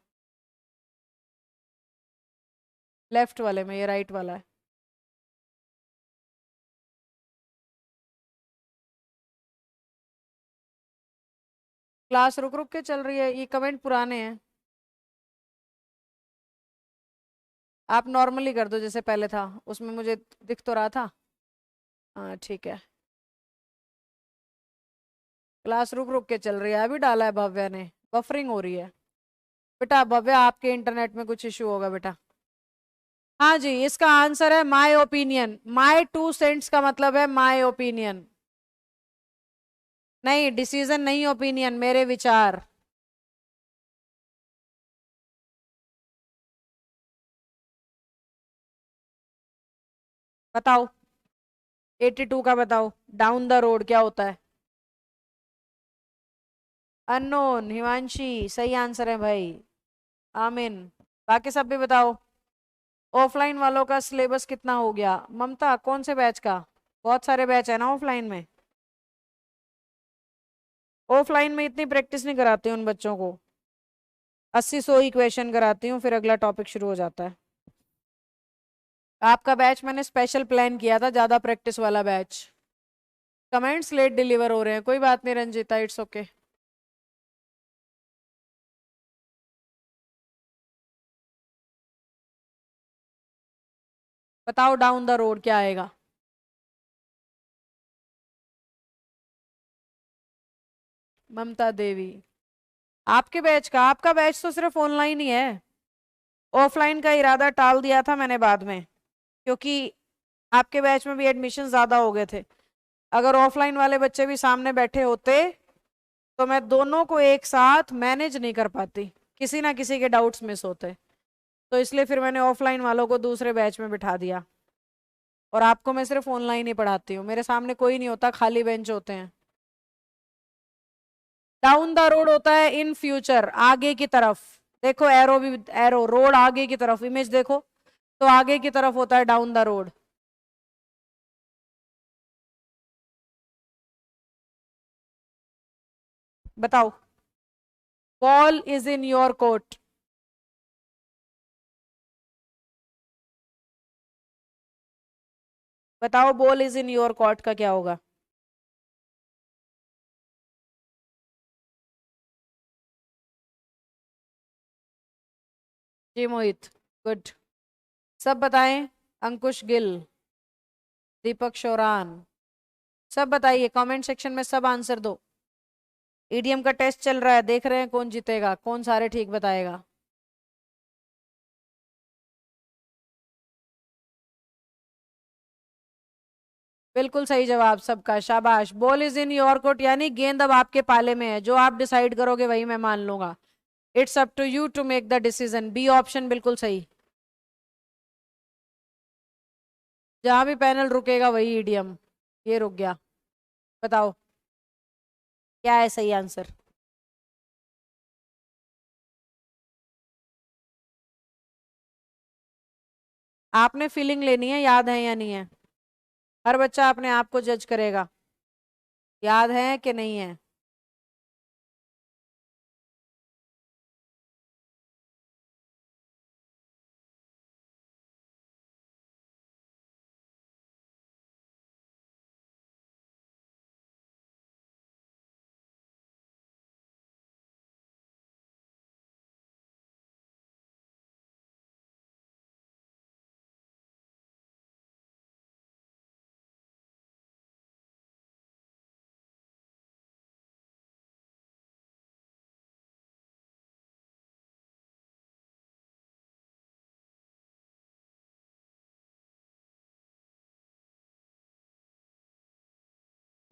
लेफ्ट वाले में, ये राइट वाला है। क्लास रुक रुक के चल रही है, ये कमेंट पुराने हैं। आप नॉर्मली कर दो जैसे पहले था, उसमें मुझे दिख तो रहा था। हाँ ठीक है। क्लास रुक रुक के चल रही है, अभी डाला है भव्या ने, बफरिंग हो रही है। बेटा भव्या, आपके इंटरनेट में कुछ इशू होगा बेटा। हाँ जी, इसका आंसर है माय ओपिनियन। माय 2 सेंट्स का मतलब है माय ओपिनियन। नहीं, डिसीजन नहीं, ओपिनियन, मेरे विचार। बताओ, 82 का बताओ, डाउन द रोड क्या होता है? अननोन, हिमांशी सही आंसर है भाई। आमीन। बाकी सब भी बताओ। ऑफलाइन वालों का सिलेबस कितना हो गया? ममता, कौन से बैच का? बहुत सारे बैच है ना ऑफलाइन में। ऑफलाइन में इतनी प्रैक्टिस नहीं कराती उन बच्चों को। 80-100 इक्वेशन कराती हूँ, फिर अगला टॉपिक शुरू हो जाता है। आपका बैच मैंने स्पेशल प्लान किया था, ज्यादा प्रैक्टिस वाला बैच। कमेंट्स लेट डिलीवर हो रहे हैं, कोई बात नहीं रंजिता, इट्स ओके। बताओ डाउन द रोड क्या आएगा? ममता देवी। आपके बैच का? आपका बैच तो सिर्फ ऑनलाइन ही है। ऑफलाइन का इरादा टाल दिया था मैंने बाद में, क्योंकि आपके बैच में भी एडमिशन ज्यादा हो गए थे। अगर ऑफलाइन वाले बच्चे भी सामने बैठे होते तो मैं दोनों को एक साथ मैनेज नहीं कर पाती, किसी ना किसी के डाउट्स मिस होते। तो इसलिए फिर मैंने ऑफलाइन वालों को दूसरे बैच में बिठा दिया, और आपको मैं सिर्फ ऑनलाइन ही पढ़ाती हूँ, मेरे सामने कोई नहीं होता, खाली बेंच होते हैं। डाउन द रोड होता है इन फ्यूचर, आगे की तरफ। देखो एरो भी, एरो रोड आगे की तरफ, इमेज देखो, तो आगे की तरफ होता है डाउन द रोड। बताओ। Ball is in your court. बताओ ball is in your court का क्या होगा? जी मोहित, गुड। सब बताएं। अंकुश गिल, दीपक शोरान, सब बताइए कमेंट सेक्शन में, सब आंसर दो। ईडीएम का टेस्ट चल रहा है, देख रहे हैं कौन जीतेगा, कौन सारे ठीक बताएगा। बिल्कुल सही जवाब सबका, शाबाश। Ball is in your court यानी गेंद अब आपके पाले में है, जो आप डिसाइड करोगे वही मैं मान लूंगा। It's up to you to make the decision. B option बिल्कुल सही। जहां भी पैनल रुकेगा वही ईडीएम। ये रुक गया। बताओ क्या है सही आंसर? आपने फीलिंग लेनी है, याद है या नहीं है? हर बच्चा अपने आप को जज करेगा, याद है कि नहीं है।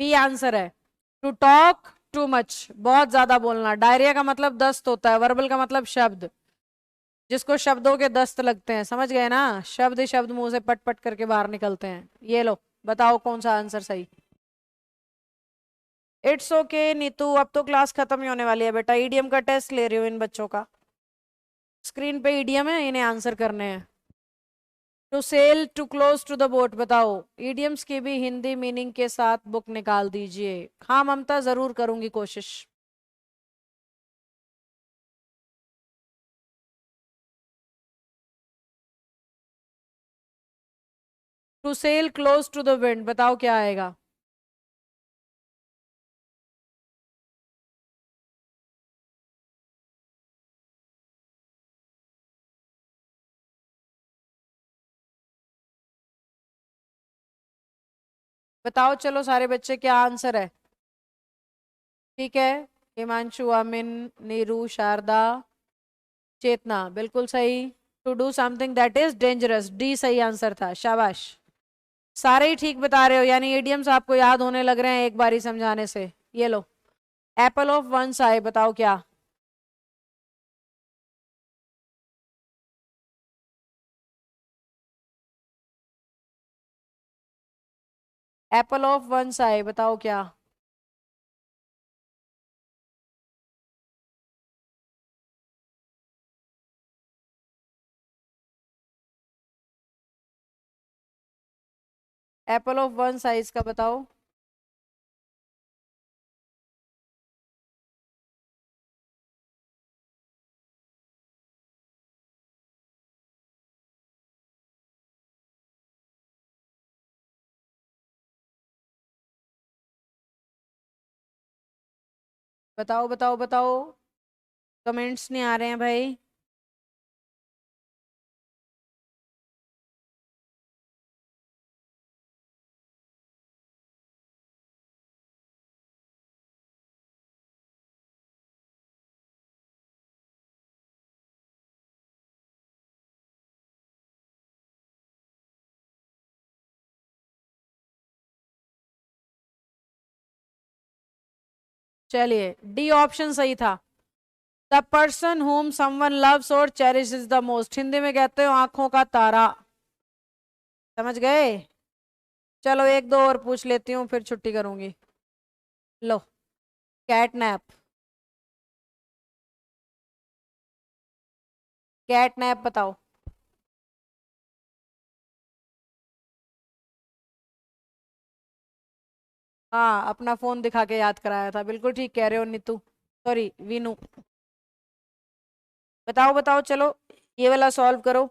बी आंसर है। टू टॉक टू मच, बहुत ज्यादा बोलना। डायरिया का मतलब दस्त होता है, वर्बल का मतलब शब्द, जिसको शब्दों के दस्त लगते हैं, समझ गए ना? शब्द ही शब्द मुंह से पट पट करके बाहर निकलते हैं। ये लो, बताओ कौन सा आंसर सही। इट्स ओके नीतू, अब तो क्लास खत्म ही होने वाली है बेटा। ईडीएम का टेस्ट ले रही हूँ इन बच्चों का। स्क्रीन पे ईडीएम है, इन्हें आंसर करने हैं। To sail, to close to the boat, बताओ ईडीएम्स की भी हिंदी मीनिंग के साथ बुक निकाल दीजिए। हाँ ममता, जरूर करूंगी कोशिश। To sail close to the wind, बताओ क्या आएगा। बताओ चलो सारे बच्चे, क्या आंसर है? ठीक है, हिमांशु, अमिन, नीरू, शारदा, चेतना, बिल्कुल सही। To do something that is dangerous, D सही आंसर था, शाबाश। सारे ही ठीक बता रहे हो, यानी इडियम्स आपको याद होने लग रहे हैं एक बारी समझाने से। ये लो, एप्पल ऑफ वन साई, बताओ क्या। एप्पल ऑफ वन साई, बताओ क्या। एप्पल ऑफ वन साइज का बताओ। बताओ बताओ बताओ, कमेंट्स नहीं आ रहे हैं भाई। चलिए, डी ऑप्शन सही था। The person whom someone loves और cherish is the most, Hindi में कहते हो आंखों का तारा। समझ गए? चलो एक दो और पूछ लेती हूँ, फिर छुट्टी करूंगी। लो, कैट नैप। कैट नैप बताओ। हाँ, अपना फोन दिखा के याद कराया था, बिल्कुल ठीक कह रहे हो नीतू, सॉरी वीनू। बताओ बताओ चलो, ये वाला सॉल्व करो।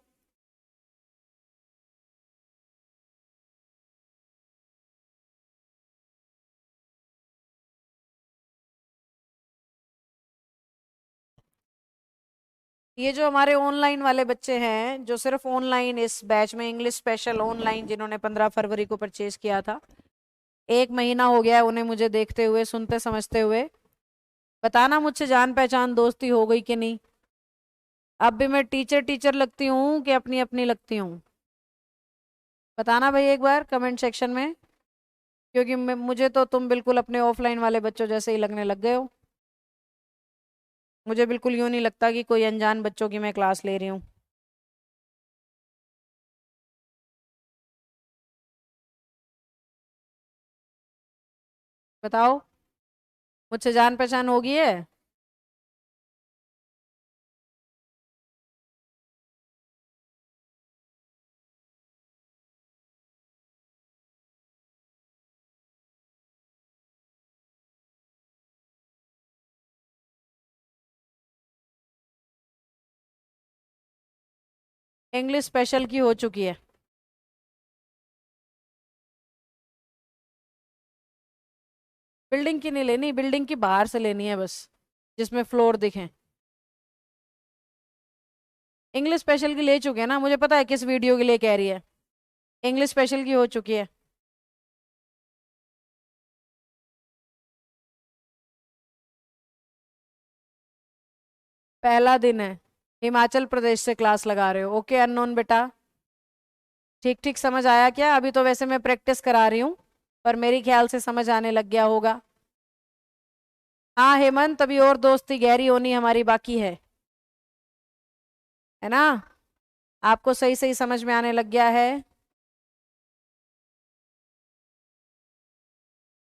ये जो हमारे ऑनलाइन वाले बच्चे हैं, जो सिर्फ ऑनलाइन इस बैच में इंग्लिश स्पेशल ऑनलाइन, जिन्होंने 15 फरवरी को परचेज किया था, 1 महीना हो गया है उन्हें मुझे देखते हुए, सुनते समझते हुए। बताना मुझसे जान पहचान दोस्ती हो गई कि नहीं। अब भी मैं टीचर टीचर लगती हूँ कि अपनी अपनी लगती हूँ? बताना भाई एक बार कमेंट सेक्शन में, क्योंकि मुझे तो तुम बिल्कुल अपने ऑफलाइन वाले बच्चों जैसे ही लगने लग गए हो। मुझे बिल्कुल यूं नहीं लगता कि कोई अनजान बच्चों की मैं क्लास ले रही हूँ। बताओ, मुझसे जान पहचान होगी है? इंग्लिश स्पेशल की हो चुकी है। बिल्डिंग की नहीं लेनी, बिल्डिंग की बाहर से लेनी है बस, जिसमें फ्लोर दिखे। इंग्लिश स्पेशल की ले चुके हैं ना, मुझे पता है किस वीडियो के लिए कह रही है। इंग्लिश स्पेशल की हो चुकी है। पहला दिन है, हिमाचल प्रदेश से क्लास लगा रहे हो, ओके अननोन बेटा। ठीक ठीक समझ आया क्या? अभी तो वैसे मैं प्रैक्टिस करा रही हूँ, पर मेरे ख्याल से समझ आने लग गया होगा। हाँ हेमंत, अभी और दोस्ती गहरी होनी हमारी बाकी है ना? आपको सही सही समझ में आने लग गया है?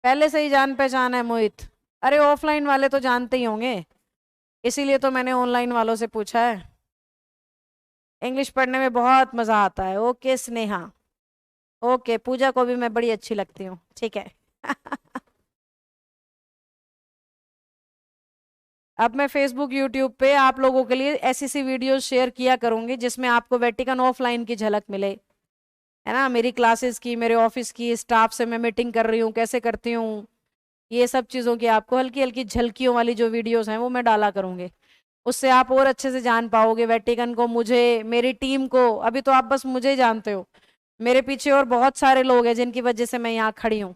पहले से ही जान पहचान है मोहित? अरे ऑफलाइन वाले तो जानते ही होंगे, इसीलिए तो मैंने ऑनलाइन वालों से पूछा है। इंग्लिश पढ़ने में बहुत मजा आता है। ओके स्नेहा, ओके पूजा को भी मैं बड़ी अच्छी लगती हूँ, ठीक है। अब मैं फेसबुक यूट्यूब पे आप लोगों के लिए ऐसी सी वीडियोस शेयर किया करूंगी जिसमें आपको वेटिकन ऑफलाइन की झलक मिले, है ना? मेरी क्लासेस की, मेरे ऑफिस की, स्टाफ से मैं मीटिंग कर रही हूँ कैसे करती हूँ, ये सब चीज़ों की आपको हल्की हल्की झलकियों वाली जो वीडियोस हैं वो मैं डाला करूंगी। उससे आप और अच्छे से जान पाओगे वेटिकन को, मुझे, मेरी टीम को। अभी तो आप बस मुझे ही जानते हो, मेरे पीछे और बहुत सारे लोग हैं जिनकी वजह से मैं यहाँ खड़ी हूँ।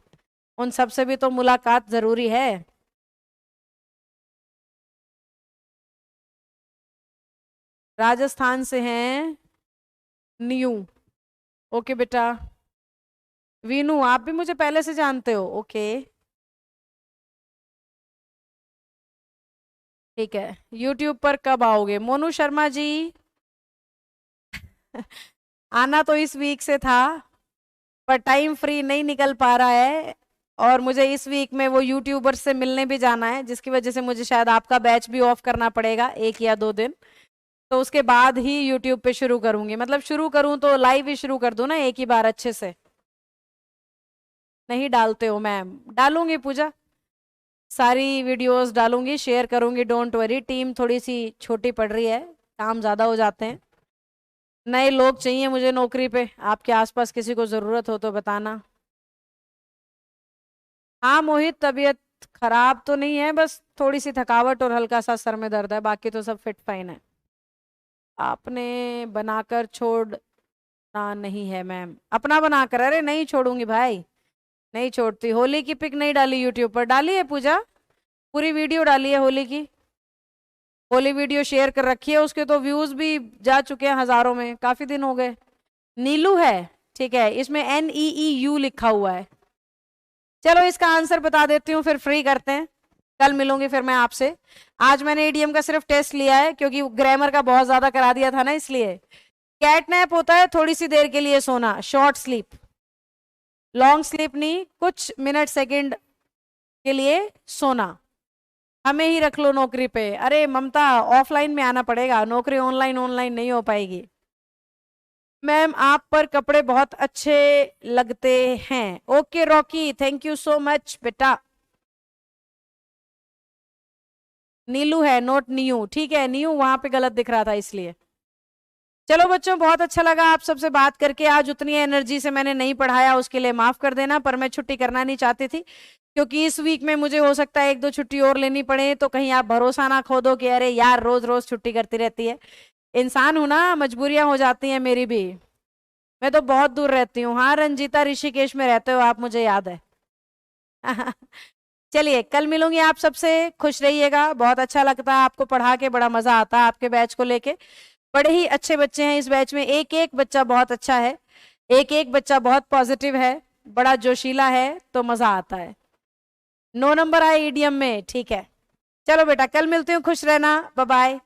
उन सबसे भी तो मुलाकात जरूरी है। राजस्थान से हैं न्यू। ओके बेटा। वीनू, आप भी मुझे पहले से जानते हो? ओके ठीक है। यूट्यूब पर कब आओगे मोनू शर्मा जी? आना तो इस वीक से था, पर टाइम फ्री नहीं निकल पा रहा है। और मुझे इस वीक में वो यूट्यूबर से मिलने भी जाना है, जिसकी वजह से मुझे शायद आपका बैच भी ऑफ करना पड़ेगा 1 या 2 दिन। तो उसके बाद ही यूट्यूब पे शुरू करूंगी, मतलब शुरू करूं तो लाइव ही शुरू कर दूं ना एक ही बार अच्छे से। नहीं डालते हो मैम? डालूंगी पूजा, सारी वीडियोस डालूंगी, शेयर करूंगी, डोंट वरी। टीम थोड़ी सी छोटी पड़ रही है, काम ज्यादा हो जाते हैं। नए लोग चाहिए मुझे नौकरी पे, आपके आसपास किसी को जरूरत हो तो बताना। हाँ मोहित, तबीयत खराब तो नहीं है, बस थोड़ी सी थकावट और हल्का सा सर में दर्द है, बाकी तो सब फिट फाइन है। आपने बनाकर छोड़ना नहीं है मैम? अपना बनाकर? अरे नहीं छोड़ूंगी भाई, नहीं छोड़ती। होली की पिक नहीं डाली यूट्यूब पर? डाली है पूजा, पूरी वीडियो डाली है होली की। होली वीडियो शेयर कर रखी है, उसके तो व्यूज भी जा चुके हैं हजारों में, काफी दिन हो गए। नीलू है, ठीक है, इसमें NEEU लिखा हुआ है। चलो इसका आंसर बता देती हूँ, फिर फ्री करते हैं। कल मिलूंगी फिर मैं आपसे। आज मैंने ईडीएम का सिर्फ टेस्ट लिया है, क्योंकि ग्रामर का बहुत ज्यादा करा दिया था ना, इसलिए। कैटनैप होता है थोड़ी सी देर के लिए सोना, शॉर्ट स्लीप, लॉन्ग स्लीप नहीं, कुछ मिनट सेकंड के लिए सोना। हमें ही रख लो नौकरी पे। अरे ममता, ऑफलाइन में आना पड़ेगा, नौकरी ऑनलाइन ऑनलाइन नहीं हो पाएगी। मैम आप पर कपड़े बहुत अच्छे लगते हैं। Okay Rocky, thank you so much बेटा। नीलू है, नोट न्यू, ठीक है, न्यू वहां पे गलत दिख रहा था इसलिए। चलो बच्चों, बहुत अच्छा लगा आप सबसे बात करके। आज उतनी एनर्जी से मैंने नहीं पढ़ाया, उसके लिए माफ कर देना, पर मैं छुट्टी करना नहीं चाहती थी, क्योंकि इस वीक में मुझे हो सकता है 1-2 छुट्टी और लेनी पड़े, तो कहीं आप भरोसा ना खो दो कि अरे यार रोज रोज छुट्टी करती रहती है। इंसान हूं ना, मजबूरियां हो जाती हैं मेरी भी। मैं तो बहुत दूर रहती हूँ। हाँ रंजीता, ऋषिकेश में रहते हो आप, मुझे याद है। चलिए कल मिलूंगी आप सबसे, खुश रहिएगा। बहुत अच्छा लगता है आपको पढ़ा के, बड़ा मजा आता है आपके बैच को लेके। बड़े ही अच्छे बच्चे हैं इस बैच में, एक एक बच्चा बहुत अच्छा है, एक एक बच्चा बहुत पॉजिटिव है, बड़ा जोशीला है, तो मजा आता है। 9 नंबर आए ईडीएम में, ठीक है। चलो बेटा कल मिलती हूँ, खुश रहना, बाय बाय।